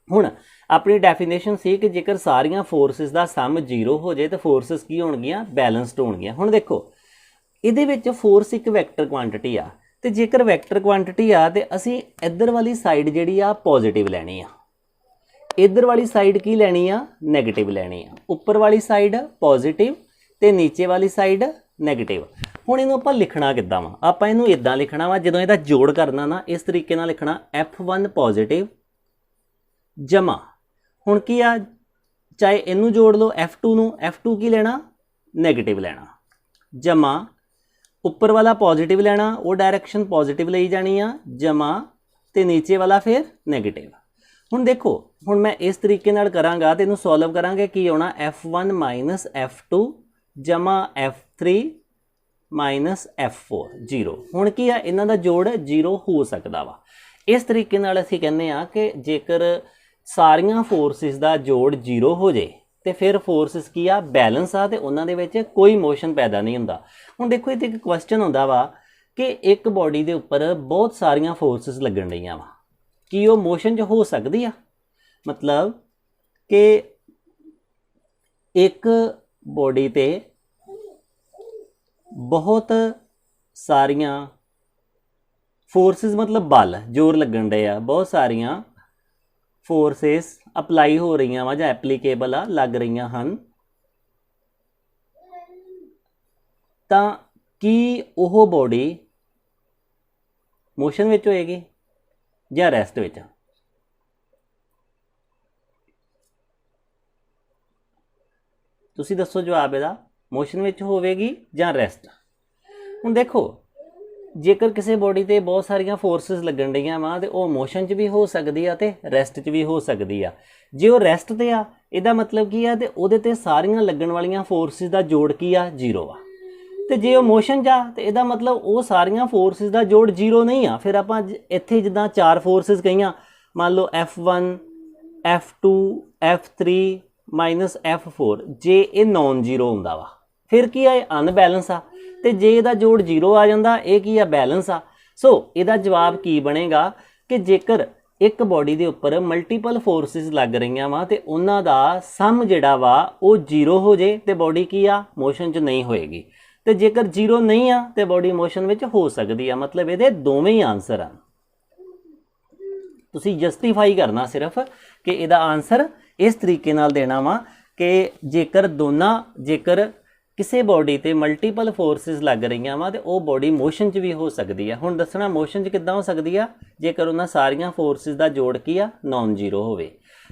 हुण अपनी डेफिनेशन सी कि जेकर सारियां फोर्सिस का सम 0 हो जाए तो फोर्सिस की होणगियां बैलेंसड होणगियां। हुण देखो इहदे विच फोर्स एक वैक्टर क्वांटिटी आ तो जेकर वैक्टर क्वांटिटी आ तो असीं इधर वाली साइड जिहड़ी आ पॉजिटिव लैनी आ, इधर वाली साइड की लैनी आ नैगेटिव लैनी आ। उपर वाली साइड पॉजिटिव ते नीचे वाली साइड नैगेटिव। हुण इहनूं आपां लिखना किद्दां वा? आपां इहनूं इदां लिखना वा जदों इहदा जोड़ करना ना इस तरीके नाल लिखना F1 पॉजिटिव जमा हुण की आ चाहे इनू जोड़ लो F2 नूं, F2 की लेना नैगेटिव लेना जमा उपर वाला पॉजिटिव लेना वो डायरैक्शन पॉजिटिव ली जानी आ जमा ते नीचे वाला फिर नैगेटिव। हुण देखो हुण मैं इस तरीके नाल करांगा तो इनू सॉल्व करांगे की आउणा F1 माइनस F2 जमा F3 माइनस F4 0। हुण की आ इन्हां दा जोड़ 0 हो सकदा वा। इस तरीके नाल असीं कहने आ कि जेकर सारियां फोर्सिस का जोड़ 0 हो जाए तो फिर फोर्सिस की आ बैलेंस आ ते उन्हां दे विच कोई मोशन पैदा नहीं हुंदा। हुण देखो इत्थे एक क्वेश्चन हुंदा वा कि एक बॉडी दे उपर बहुत सारियां फोर्सिस लगन रहीआं वा, की वो मोशन च हो सकदी आ? मतलब कि एक बॉडी ते बहुत सारियां फोर्सेस मतलब बल जोर लगन डे आ, बहुत सारियां फोर्सेस अप्लाई हो रही वा जां एप्लीकेबल आ लग रही हैं, तो की वो बॉडी मोशन विच होएगी जां रैस्ट विच? तुसी दसो जवाब इहदा, मोशन विच होवेगी जां रैस्ट? हुण देखो जेकर किसी बॉडी ते बहुत सारिया फोर्सिस लगन डईयां वा तो वह मोशन च भी हो सकती है तो रैस्ट च भी हो सकती है। जे वो रैस्ट ते आ इहदा मतलब की आ ते उहदे ते सारियां लगन वालियां फोर्सिस का जोड़ की आ, जीरो आ। तो जे वो मोशन च आ तो इहदा मतलब वो सारियां फोर्सिस का जोड़ जीरो नहीं आ। फिर आपां इत्थे जिद्दां चार फोर्सिस कहियां, मान लो F1 F2 F3 minus F4, जे ये नॉन जीरो हुंदा वा फिर की आ, अनबैलेंस आ। तो जे इहदा जोड़ जीरो आ जांदा ये की आ, बैलेंस आ। सो इहदा जवाब की बनेगा कि जेकर एक बॉडी के उपर मल्टीपल फोर्सिस लग रही वा तो उन्हां दा सम जिहड़ा वा वो जीरो हो जाए तो बॉडी की आ, मोशन च नहीं होएगी। तो जेकर जीरो नहीं आ तो बॉडी मोशन में हो सकती है। मतलब ये दोवें ही आंसर आ, तुसी जस्टिफाई करना सिर्फ कि इहदा आंसर इस तरीके नाल देना वा कि जेकर जेकर किसी बॉडी ते मल्टीपल फोर्सिस लग रही वा तो वह बॉडी मोशन च भी हो सकती है। हुण दसना मोशन च किद्दां हो सकती है, जेकर उन्हां सारियां फोर्सिस का जोड़ की आ, नॉन जीरो होवे।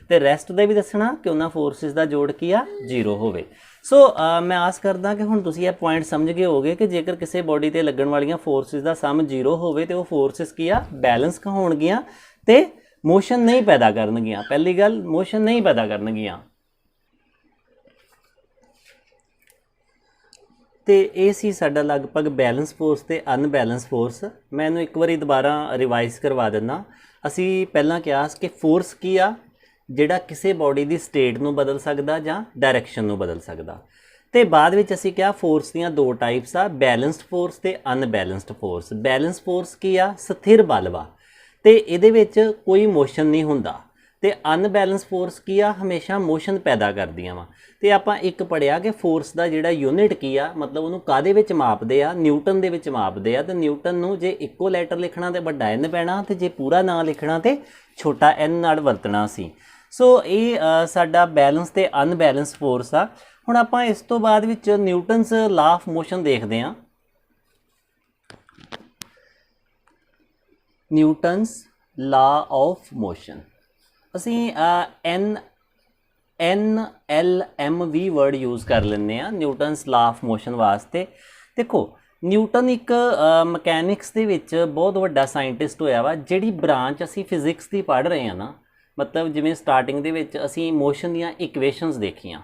तो रैस्ट का भी दसना कि उन्हां फोर्सिस का जोड़ की आ, जीरो होवे। सो मैं आस करदा कि हुण तुसीं यह पॉइंट समझ गए होगे कि जेकर किसी बॉडी ते लगन वालियां फोर्सिस का सम जीरो होवे तो वह फोर्सिस की आ, बैलेंस होणगियां ते मोशन नहीं पैदा करनगियां। पहली गल मोशन नहीं पैदा करनगियां। तो ये सी साडा लगभग बैलेंस फोर्स ते अनबैलेंस फोर्स। मैं इन्हूं एक बारी दोबारा रिवाइज करवा दिना। असी पहला कहा कि फोर्स की आ जिहड़ा किसी बॉडी की स्टेट नूं बदल सकदा जां डायरैक्शन नूं बदल सकदा। तो बाद विच असी क्या फोर्स दीयां दो टाइप्स आ, बैलेंस्ड फोर्स ते अनबैलेंस्ड फोर्स। बैलेंस फोर्स की आ, स्थिर बल वा ते इहदे विच कोई मोशन नहीं हुंदा। तो अनबैलेंस फोर्स की आ, हमेशा मोशन पैदा करदियां वा। तो आपां एक पढ़िया कि फोर्स का जिहड़ा यूनिट की आ, मतलब उन्होंने काहदे विच मापदे आ, न्यूटन दे विच मापदे आ। तो न्यूटन नूं जे इक्को लैटर लिखना तो वड्डा N पैना, तो जे पूरा नां लिखना तो छोटा N नाल वरतना सी। सो ये साडा बैलेंस ते अनबैलेंस फोर्स आ। हुण आपां इस तो बाद विच न्यूटनस लॉ ऑफ मोशन देखदे आ। न्यूटनस लॉ ऑफ मोशन असी NLM भी वर्ड यूज़ कर लेंगे न्यूटनस लॉ ऑफ मोशन वास्ते। देखो न्यूटन एक मकैनिक्स दे विच बहुत वड्डा साइंटिस्ट होया वा। जिहड़ी ब्रांच असी फिजिक्स की पढ़ रहे हैं ना, मतलब जिवें स्टार्टिंग दे विच असी मोशन दीयां इक्वेशनस देखियां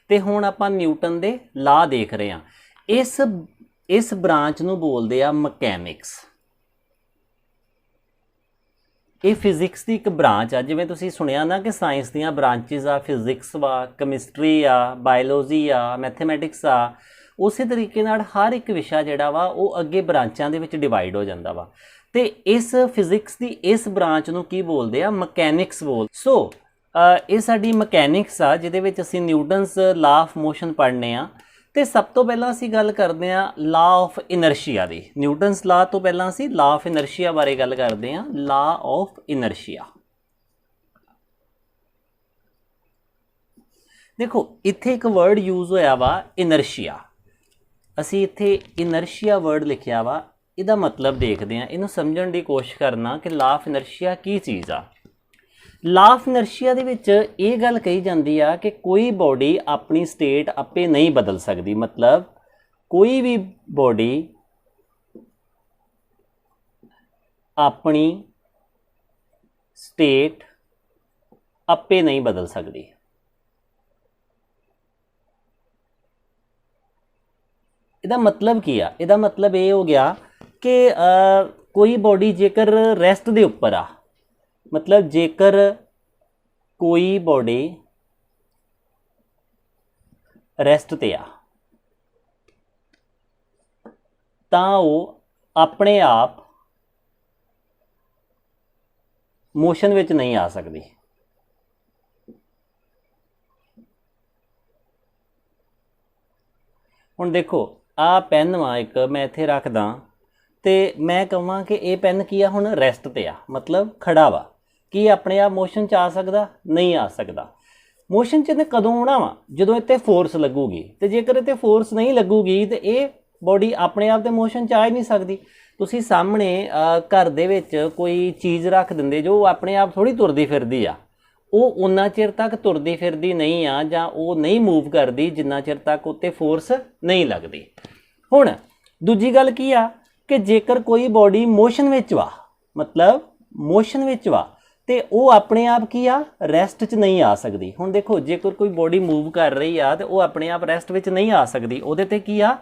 ते हुण आपां न्यूटन दे लॉ देख रहे हैं। इस ब्रांच नूं बोलदे आ मकैनिक्स। ये फिजिक्स की एक ब्रांच आ। जिवें तुसीं सुनिया ना कि साइंस दीयां ब्रांचिज आ, फिजिक्स वा, कैमिस्ट्री आ, बायोलॉजी आ, मैथमैटिक्स आ। उस तरीके नाल हर एक विशा जिहड़ा वा वो अगे ब्रांचां दे विच डिवाइड हो जांदा वा। ते इस फिजिक्स की इस ब्रांच नूं की बोलदे आ, मकैनिक्स बोल। सो ये साडी मकैनिक्स आ जिहदे विच असीं न्यूटनस लॉ ऑफ मोशन पढ़ने आ। तो सब तो पहला असी गल करते हैं लॉ ऑफ इनर्शिया की। न्यूटनस लॉ तो पहला असी लॉ ऑफ इनर्शिया बारे गल करते हैं। लॉ ऑफ इनर्शिया देखो इत्थे एक वर्ड यूज होया वा इनर्शिया। असी इत्थे इनर्शिया वर्ड लिखिया वा, इहदा मतलब देखते हैं, इनू समझण की कोशिश करना कि लॉ ऑफ इनर्शिया की चीज़ आ। लॉ ऑफ इनर्शिया दे विच ये गल कही जाती है कि कोई बॉडी अपनी स्टेट आपे नहीं बदल सकती। मतलब कोई भी बॉडी अपनी स्टेट आपे नहीं बदल सकती। इहदा मतलब की आ, इहदा मतलब ये हो गया कि कोई बॉडी जेकर रैस्ट दे उपर आ, मतलब जेकर कोई बॉडी रैस्ट ते आ तां वो अपने आप मोशन विच नहीं आ सकती। हुण देखो आ ਪੈਨ ਵਾ ਇੱਕ ਮੈਂ ਇੱਥੇ ਰੱਖਦਾ ਤੇ ਮੈਂ ਕਹਾਂ ਕਿ ਇਹ ਪੈਨ ਕੀ ਆ ਹੁਣ ਰੈਸਟ ਤੇ ਆ ਮਤਲਬ ਖੜਾ ਵਾ ਕੀ ਆਪਣੇ ਆਪ ਮੋਸ਼ਨ 'ਚ ਆ ਸਕਦਾ ਨਹੀਂ ਆ ਸਕਦਾ ਮੋਸ਼ਨ 'ਚ ਇਹਨੇ ਕਦੋਂ ਆਉਣਾ ਵਾ ਜਦੋਂ ਇੱਥੇ ਫੋਰਸ ਲੱਗੂਗੀ ਤੇ ਜੇਕਰ ਇੱਥੇ ਫੋਰਸ ਨਹੀਂ ਲੱਗੂਗੀ ਤੇ ਇਹ ਬੋਡੀ ਆਪਣੇ ਆਪ ਤੇ ਮੋਸ਼ਨ 'ਚ ਆ ਹੀ ਨਹੀਂ ਸਕਦੀ ਤੁਸੀਂ ਸਾਹਮਣੇ ਘਰ ਦੇ ਵਿੱਚ ਕੋਈ ਚੀਜ਼ ਰੱਖ ਦਿੰਦੇ ਜੋ ਆਪਣੇ ਆਪ ਥੋੜੀ ਤੁਰਦੀ ਫਿਰਦੀ ਆ ਉਹ ਉਨਾ ਚਿਰ ਤੱਕ ਤੁਰਦੀ ਫਿਰਦੀ ਨਹੀਂ ਆ ਜਾਂ ਉਹ ਨਹੀਂ ਮੂਵ ਕਰਦੀ ਜਿੰਨਾ ਚਿਰ ਤੱਕ ਉੱਤੇ ਫੋਰਸ ਨਹੀਂ ਲੱਗਦੀ ਹੁਣ ਦੂਜੀ ਗੱਲ ਕੀ ਆ ਕਿ ਜੇਕਰ ਕੋਈ ਬੋਡੀ ਮੋਸ਼ਨ ਵਿੱਚ ਵਾ ਮਤਲਬ ਮੋਸ਼ਨ ਵਿੱਚ ਵਾ ਤੇ ਉਹ ਆਪਣੇ ਆਪ ਕੀ ਆ ਰੈਸਟ 'ਚ ਨਹੀਂ ਆ ਸਕਦੀ ਹੁਣ ਦੇਖੋ ਜੇਕਰ ਕੋਈ ਬੋਡੀ ਮੂਵ ਕਰ ਰਹੀ ਆ ਤੇ ਉਹ ਆਪਣੇ ਆਪ ਰੈਸਟ ਵਿੱਚ ਨਹੀਂ ਆ ਸਕਦੀ ਉਹਦੇ ਤੇ ਕੀ ਆ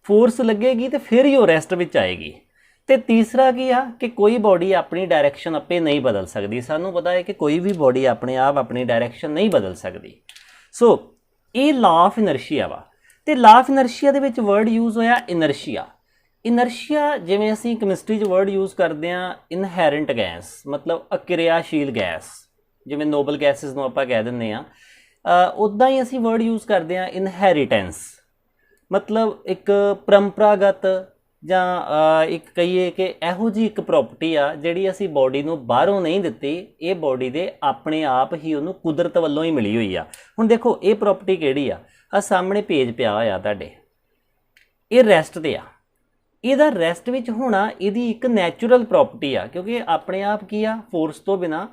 ਫੋਰਸ ਲੱਗੇਗੀ ਤੇ ਫਿਰ ਹੀ ਉਹ ਰੈਸਟ ਵਿੱਚ ਆਏਗੀ ਤੇ ਤੀਸਰਾ ਕੀ ਆ ਕਿ ਕੋਈ ਬੋਡੀ ਆਪਣੀ ਡਾਇਰੈਕਸ਼ਨ ਆਪੇ ਨਹੀਂ ਬਦਲ ਸਕਦੀ ਸਾਨੂੰ ਪਤਾ ਹੈ ਕਿ ਕੋਈ ਵੀ ਬੋਡੀ ਆਪਣੇ ਆਪ ਆਪਣੀ ਡਾਇਰੈਕਸ਼ਨ ਨਹੀਂ ਬਦਲ ਸਕਦੀ ਸੋ ਇਹ ਲਾ ਆਫ ਇਨਰਸ਼ੀਆ ਵਾ ਤੇ ਲਾ ਆਫ ਇਨਰਸ਼ੀਆ ਦੇ ਵਿੱਚ ਵਰਡ ਯੂਜ਼ ਹੋਇਆ ਇਨਰਸ਼ੀਆ ਇਨਰਸ਼ੀਆ ਜਿਵੇਂ ਅਸੀਂ ਕੈਮਿਸਟਰੀ 'ਚ ਵਰਡ ਯੂਜ਼ ਕਰਦੇ ਹਾਂ ਇਨਹੈਰੈਂਟ ਗੈਸ ਮਤਲਬ ਅਕਿਰਿਆਸ਼ੀਲ ਗੈਸ ਜਿਵੇਂ ਨੋਬਲ ਗੈਸਿਸ ਨੂੰ ਆਪਾਂ ਕਹਿ ਦਿੰਦੇ ਹਾਂ ਉੱਦਾਂ ਹੀ ਅਸੀਂ ਵਰਡ ਯੂਜ਼ ਕਰਦੇ ਹਾਂ ਇਨਹੈਰੀਟੈਂਸ ਮਤਲਬ ਇੱਕ ਪਰੰਪਰਾਗਤ ਜਾਂ ਇੱਕ ਕਹੀਏ ਕਿ ਇਹੋ ਜਿਹੀ ਇੱਕ ਪ੍ਰੋਪਰਟੀ ਆ ਜਿਹੜੀ ਅਸੀਂ ਬੋਡੀ ਨੂੰ ਬਾਹਰੋਂ ਨਹੀਂ ਦਿੱਤੀ ਇਹ ਬੋਡੀ ਦੇ ਆਪਣੇ ਆਪ ਹੀ ਉਹਨੂੰ ਕੁਦਰਤ ਵੱਲੋਂ ਹੀ ਮਿਲੀ ਹੋਈ ਆ ਹੁਣ ਦੇਖੋ ਇਹ ਪ੍ਰੋਪਰਟੀ ਕਿਹੜੀ ਆ ਸਾਹਮਣੇ ਪੇਜ ਪਿਆ ਹੋਇਆ ਤੁਹਾਡੇ ਇਹ ਰੈਸਟ ਤੇ ਆ ਇਹਦਾ ਰੈਸਟ ਵਿੱਚ ਹੋਣਾ ਇਹਦੀ ਇੱਕ ਨੈਚੁਰਲ ਪ੍ਰੋਪਰਟੀ ਆ ਕਿਉਂਕਿ ਆਪਣੇ ਆਪ ਕੀ ਆ ਫੋਰਸ ਤੋਂ ਬਿਨਾ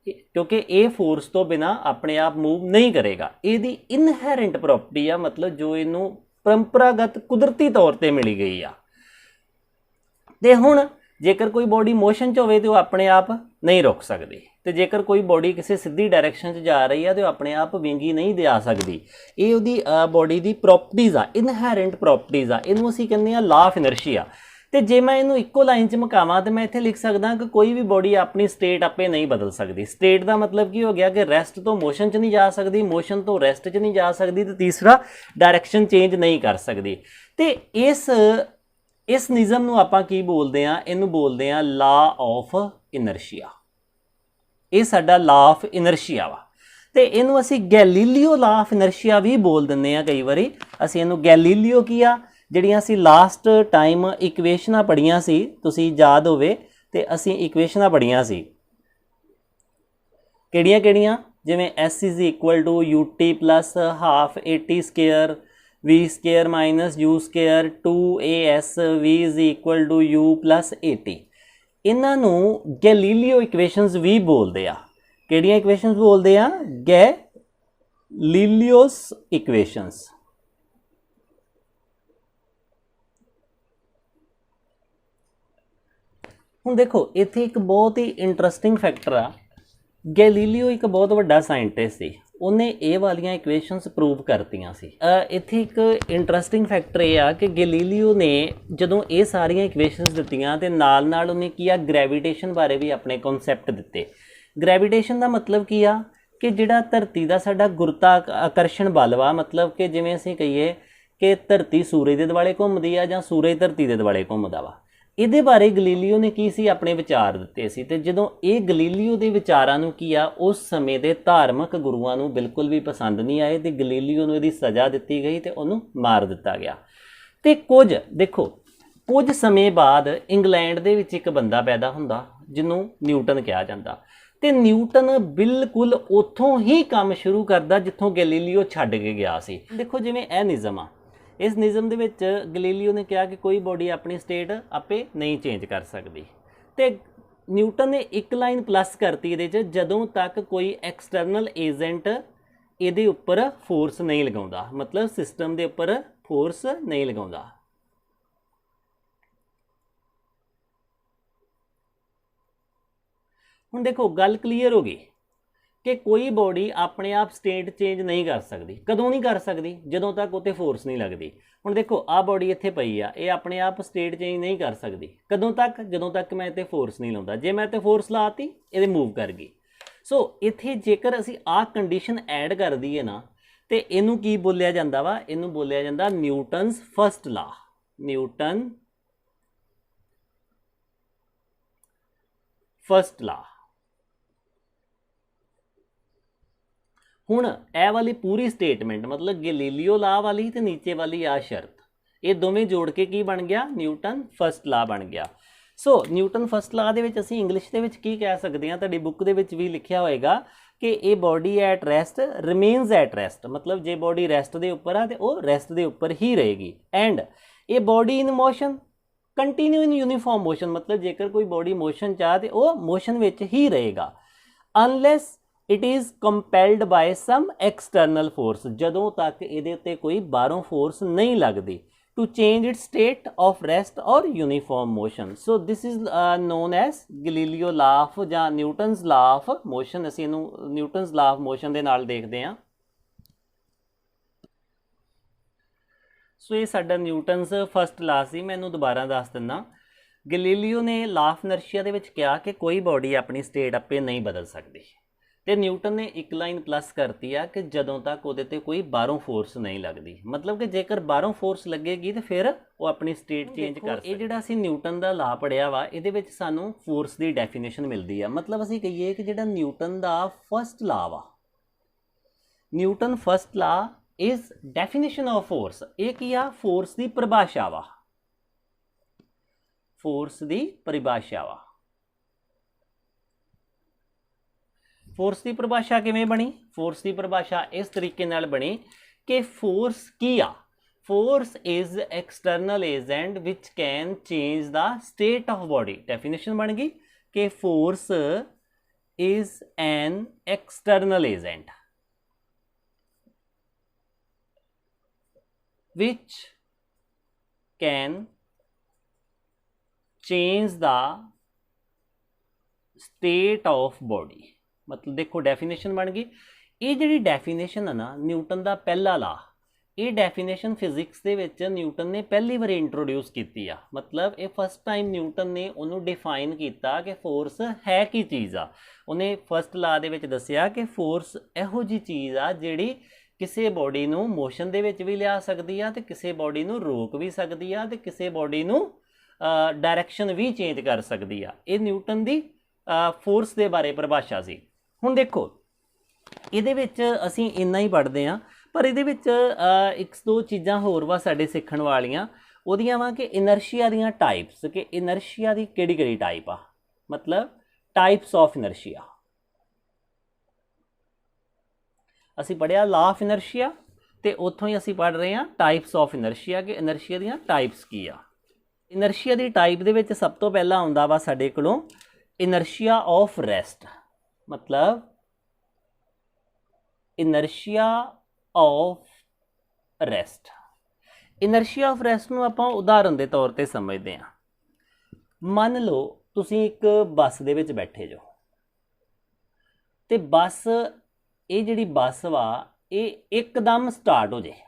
ਕਿਉਂਕਿ ਇਹ ਫੋਰਸ ਤੋਂ ਬਿਨਾ ਆਪਣੇ ਆਪ ਮੂਵ ਨਹੀਂ ਕਰੇਗਾ ਇਹਦੀ ਇਨਹੈਰੈਂਟ ਪ੍ਰੋਪਰਟੀ ਆ ਮਤਲਬ ਜੋ ਇਹਨੂੰ ਪਰੰਪਰਾਗਤ ਕੁਦਰਤੀ ਤੌਰ ਤੇ ਮਿਲੀ ਗਈ ਆ ਤੇ ਹੁਣ ਜੇਕਰ ਕੋਈ ਬੋਡੀ ਮੋਸ਼ਨ 'ਚ ਹੋਵੇ ਤੇ ਉਹ ਆਪਣੇ ਆਪ ਨਹੀਂ ਰੁਕ ਸਕਦੀ ਤੇ ਜੇਕਰ ਕੋਈ ਬੋਡੀ ਕਿਸੇ ਸਿੱਧੀ ਡਾਇਰੈਕਸ਼ਨ 'ਚ ਜਾ ਰਹੀ ਆ ਤੇ ਉਹ ਆਪਣੇ ਆਪ ਵਿੰਗੀ ਨਹੀਂ ਦਿਆ ਸਕਦੀ ਇਹ ਉਹਦੀ ਬੋਡੀ ਦੀ ਪ੍ਰੋਪਰਟੀਜ਼ ਆ ਇਨਹੈਰੈਂਟ ਪ੍ਰੋਪਰਟੀਜ਼ ਆ ਇਹਨੂੰ ਅਸੀਂ ਕਹਿੰਦੇ ਆ ਲਾ ਆਫ ਇਨਰਸ਼ੀਆ ਤੇ ਜੇ ਮੈਂ ਇਹਨੂੰ ਇੱਕੋ ਲਾਈਨ 'ਚ ਮੁਕਾਵਾਂ ਤੇ ਮੈਂ ਇੱਥੇ ਲਿਖ ਸਕਦਾ ਕਿ ਕੋਈ ਵੀ ਬੋਡੀ ਆਪਣੀ ਸਟੇਟ ਆਪੇ ਨਹੀਂ ਬਦਲ ਸਕਦੀ ਸਟੇਟ ਦਾ ਮਤਲਬ ਕੀ ਹੋ ਗਿਆ ਕਿ ਰੈਸਟ ਤੋਂ ਮੋਸ਼ਨ 'ਚ ਨਹੀਂ ਜਾ ਸਕਦੀ ਮੋਸ਼ਨ ਤੋਂ ਰੈਸਟ 'ਚ ਨਹੀਂ ਜਾ ਸਕਦੀ ਤੇ ਤੀਸਰਾ ਡਾਇਰੈਕਸ਼ਨ ਚੇਂਜ ਨਹੀਂ ਕਰ ਸਕਦੀ ਤੇ ਇਸ ਨਿਯਮ ਨੂੰ ਆਪਾਂ ਕੀ ਬੋਲਦੇ ਆ ਇਹਨੂੰ ਬੋਲਦੇ ਆ ਲਾ ਆਫ ਇਨਰਸ਼ੀਆ ਇਹ ਸਾਡਾ ਲਾ ਆਫ ਇਨਰਸ਼ੀਆ ਵਾ ਤੇ ਇਹਨੂੰ ਅਸੀਂ ਗੈਲੀਲੀਓ ਲਾ ਆਫ ਇਨਰਸ਼ੀਆ ਵੀ ਬੋਲ ਦਿੰਦੇ ਆ ਕਈ ਵਾਰੀ ਅਸੀਂ ਇਹਨੂੰ ਗੈਲੀਲੀਓ ਕੀ ਆ ਜਿਹੜੀਆਂ ਅਸੀਂ ਲਾਸਟ ਟਾਈਮ ਇਕੁਏਸ਼ਨਾਂ ਪੜ੍ਹੀਆਂ ਸੀ ਤੁਸੀਂ ਯਾਦ ਹੋਵੇ ਤੇ ਅਸੀਂ ਇਕੁਏਸ਼ਨਾਂ ਪੜ੍ਹੀਆਂ ਸੀ ਕਿਹੜੀਆਂ ਜਿਵੇਂ s = ut + half 80 square v square - u square 2as v = u + 80 ਇਹਨਾਂ ਨੂੰ ਗੈਲੀਲੀਓ ਇਕੁਏਸ਼ਨਸ ਵੀ ਬੋਲਦੇ ਆ ਕਿਹੜੀਆਂ ਇਕੁਏਸ਼ਨਸ ਬੋਲਦੇ ਆ ਗੈਲੀਲੀਓਸ ਇਕੁਏਸ਼ਨਸ ਹੁਣ ਦੇਖੋ ਇੱਥੇ ਇੱਕ ਬਹੁਤ ਹੀ ਇੰਟਰਸਟਿੰਗ ਫੈਕਟਰ ਆ ਗੈਲੀਲੀਓ ਇੱਕ ਬਹੁਤ ਵੱਡਾ ਸਾਇੰਟਿਸਟ ਸੀ ਉਹਨੇ ਇਹ ਵਾਲੀਆਂ ਇਕੁਏਸ਼ਨਸ ਪ੍ਰੂਵ ਕਰਤੀਆਂ ਸੀ ਇੱਥੇ ਇੱਕ ਇੰਟਰਸਟਿੰਗ ਫੈਕਟਰ ਇਹ ਆ ਕਿ ਗੈਲੀਲੀਓ ਨੇ ਜਦੋਂ ਇਹ ਸਾਰੀਆਂ ਇਕੁਏਸ਼ਨਸ ਦਿੱਤੀਆਂ ਤੇ ਨਾਲ ਉਹਨੇ ਕੀ ਆ ਗ੍ਰੈਵਿਟੇਸ਼ਨ ਬਾਰੇ ਵੀ ਆਪਣੇ ਕਨਸੈਪਟ ਦਿੱਤੇ ਗ੍ਰੈਵਿਟੇਸ਼ਨ ਦਾ ਮਤਲਬ ਕੀ ਆ ਕਿ ਜਿਹੜਾ ਧਰਤੀ ਦਾ ਸਾਡਾ ਗੁਰਤਾਕਰਸ਼ਣ ਬਲ ਵਾ ਮਤਲਬ ਕਿ ਜਿਵੇਂ ਅਸੀਂ ਕਹੀਏ ਕਿ ਧਰਤੀ ਸੂਰਜ ਦੇ ਦੁਆਲੇ ਘੁੰਮਦੀ ਆ ਜਾਂ ਸੂਰਜ ਧਰਤੀ ਦੇ ਦੁਆਲੇ ਘੁੰਮਦਾ ਵਾ ਇਹਦੇ ਬਾਰੇ ਗਲੀਲੀਓ ਨੇ ਕੀ ਸੀ ਆਪਣੇ ਵਿਚਾਰ ਦਿੱਤੇ ਸੀ ਤੇ ਜਦੋਂ ਇਹ ਗਲੀਲੀਓ ਦੇ ਵਿਚਾਰਾਂ ਨੂੰ ਕੀ ਆ ਉਸ ਸਮੇਂ ਦੇ ਧਾਰਮਿਕ ਗੁਰੂਆਂ ਨੂੰ ਬਿਲਕੁਲ ਵੀ ਪਸੰਦ ਨਹੀਂ ਆਏ ਤੇ ਗਲੀਲੀਓ ਨੂੰ ਇਹਦੀ ਸਜ਼ਾ ਦਿੱਤੀ ਗਈ ਤੇ ਉਹਨੂੰ ਮਾਰ ਦਿੱਤਾ ਗਿਆ ਤੇ ਕੁਝ ਸਮੇਂ ਬਾਅਦ ਇੰਗਲੈਂਡ ਦੇ ਵਿੱਚ ਇੱਕ ਬੰਦਾ ਪੈਦਾ ਹੁੰਦਾ ਜਿਹਨੂੰ ਨਿਊਟਨ ਕਿਹਾ ਜਾਂਦਾ ਤੇ ਨਿਊਟਨ ਬਿਲਕੁਲ ਉੱਥੋਂ ਹੀ ਕੰਮ ਸ਼ੁਰੂ ਕਰਦਾ ਜਿੱਥੋਂ ਗੈਲੀਲੀਓ ਛੱਡ ਕੇ ਗਿਆ ਸੀ ਦੇਖੋ ਜਿਵੇਂ ਇਹ ਨਿਯਮ ਆ ਇਸ ਨਿਯਮ ਦੇ ਵਿੱਚ ਗੈਲੀਲੀਓ ਨੇ ਕਿਹਾ ਕਿ ਕੋਈ ਬੋਡੀ ਆਪਣੀ ਸਟੇਟ ਆਪੇ ਨਹੀਂ ਚੇਂਜ ਕਰ ਸਕਦੀ ਤੇ ਨਿਊਟਨ ਨੇ ਇੱਕ ਲਾਈਨ ਪਲੱਸ ਕਰਤੀ ਇਹਦੇ 'ਚ ਜਦੋਂ ਤੱਕ ਕੋਈ ਐਕਸਟਰਨਲ ਏਜੰਟ ਇਹਦੇ ਉੱਪਰ ਫੋਰਸ ਨਹੀਂ ਲਗਾਉਂਦਾ ਮਤਲਬ ਸਿਸਟਮ ਦੇ ਉੱਪਰ ਫੋਰਸ ਨਹੀਂ ਲਗਾਉਂਦਾ ਹੁਣ ਦੇਖੋ ਗੱਲ ਕਲੀਅਰ ਹੋ ਗਈ ਕਿ ਕੋਈ ਬੋਡੀ ਆਪਣੇ ਆਪ ਸਟੇਟ ਚੇਂਜ ਨਹੀਂ ਕਰ ਸਕਦੀ ਕਦੋਂ ਨਹੀਂ ਕਰ ਸਕਦੀ ਜਦੋਂ ਤੱਕ ਉੱਤੇ ਫੋਰਸ ਨਹੀਂ ਲੱਗਦੀ ਹੁਣ ਦੇਖੋ ਆਹ ਬੋਡੀ ਇੱਥੇ ਪਈ ਆ ਇਹ ਆਪਣੇ ਆਪ ਸਟੇਟ ਚੇਂਜ ਨਹੀਂ ਕਰ ਸਕਦੀ ਕਦੋਂ ਤੱਕ ਜਦੋਂ ਤੱਕ ਮੈਂ ਇੱਥੇ ਫੋਰਸ ਨਹੀਂ ਲਾਉਂਦਾ ਜੇ ਮੈਂ ਇੱਥੇ ਫੋਰਸ ਲਾਤੀ ਇਹਦੇ ਮੂਵ ਕਰ ਗਈ ਸੋ ਇੱਥੇ ਜੇਕਰ ਅਸੀਂ ਆਹ ਕੰਡੀਸ਼ਨ ਐਡ ਕਰ ਦਈਏ ਨਾ ਤੇ ਇਹਨੂੰ ਕੀ ਬੋਲਿਆ ਜਾਂਦਾ ਵਾ ਇਹਨੂੰ ਬੋਲਿਆ ਜਾਂਦਾ ਨਿਊਟਨਸ ਫਸਟ ਲਾ ਨਿਊਟਨ ਫਸਟ ਲਾ ਹੁਣ ਇਹ ਵਾਲੀ ਪੂਰੀ ਸਟੇਟਮੈਂਟ ਮਤਲਬ ਗੈਲੀਲੀਓ ਲਾ ਵਾਲੀ ਤੇ ਨੀਚੇ ਵਾਲੀ ਆ ਸ਼ਰਤ ये दोवें जोड़ के की बन गया न्यूटन फर्स्ट ला बन गया। सो न्यूटन फर्स्ट ला दे विच असीं इंग्लिश दे विच की कह सकते हैं, तुहाडी बुक दे विच भी लिखिया होएगा कि ये body at rest remains at rest, मतलब जे बॉडी रेस्ट के उपर आ तो वह रेस्ट के उपर ही रहेगी। एंड ये body in motion continue in uniform motion, मतलब जेकर कोई बॉडी मोशन चाह तो वह मोशन विच ही रहेगा unless it is compelled by some external force, जदों तक ये उत्ते कोई बाहरों फोर्स नहीं लगती to change its state of rest और uniform motion. So this is known as Galileo law of ਜਾਂ न्यूटन्स ला ऑफ मोशन, ਅਸੀਂ ਇਹਨੂੰ न्यूटन्स ला ऑफ मोशन ਦੇ ਨਾਲ ਦੇਖਦੇ ਹਾਂ। सो ये साडा न्यूटन्स फर्स्ट ला सी, मैं इहनूं दुबारा दस दिंदा। गलीलियो ने ला ऑफ इनर्शिया दे विच कहा कि कोई बॉडी अपनी स्टेट आपे नहीं बदल सकती, तो न्यूटन ने एक लाइन प्लस करती है कि जदों तक वो कोई बाहरों फोर्स नहीं लगती, मतलब कि जेकर बाहरों फोर्स लगेगी तो फिर वो अपनी स्टेट चेंज कर सकती। ये जिहड़ा असीं न्यूटन का ला पढ़िया वा, इहदे विच सानूं फोर्स की डेफिनेशन मिलती है, मतलब असीं कहीए कि जिहड़ा न्यूटन का फर्स्ट ला वा, Newton first law is definition of force. ये की आ फोर्स की परिभाषा वा, फोर्स की परिभाषा वा। फोर्स की परिभाषा किवें बनी? फोर्स की परिभाषा इस तरीके नाल बनी कि फोर्स की आ, force is external agent which can change the state of body. Definition बन गई कि force is an external agent which can change the state of body। मतलब देखो डेफिनेशन बन गई। ये जी डेफिनेशन है ना न्यूटन का पहला ला, ये डेफिनेशन फिजिक्स के विच न्यूटन ने पहली बार इंट्रोड्यूस की आ, मतलब ये फस्ट टाइम न्यूटन ने उन्होंने डिफाइन किया कि फोर्स है की चीज़ आ। उन्हें फस्ट ला दे विच दसिया कि फोर्स इहो जी चीज़ आ जिहड़ी किसी बॉडी नूं मोशन दे विच भी लिया सकती है, तो किसी बॉडी नूं रोक भी सकती है, तो किसी बॉडी नूं डायरैक्शन भी चेंज कर सकती है। ये न्यूटन की फोर्स के बारे परिभाषा सी। हुण देखो इहदे विच असीं इन्ना ही पढ़ते हैं, पर इहदे विच एक दो चीज़ां होर वा साडे सीखण वालियां, उहदियां वा कि इनर्शिया दीयां टाइप्स, कि इनर्शिया दी किहड़ी-किहड़ी टाइप आ, मतलब टाइप्स ऑफ इनर्शिया। असी पढ़िया ला ऑफ इनर्शिया, तो उत्थों ही असी पढ़ रहे हैं टाइप्स ऑफ इनर्शिया, कि इनर्शिया दीयां टाइप्स की आ। इनर्शिया दी टाइप दे विच सब तो पहला आउंदा वा साडे कोलों इनर्शिया ऑफ रेस्ट, मतलब inertia of rest. Inertia of rest नूं आपां उदाहरण के तौर पर समझते हैं। मन लो तुसीं एक बस दे विच बैठे जो, तो बस ये जिहड़ी बस वा ये एकदम स्टार्ट हो जाए,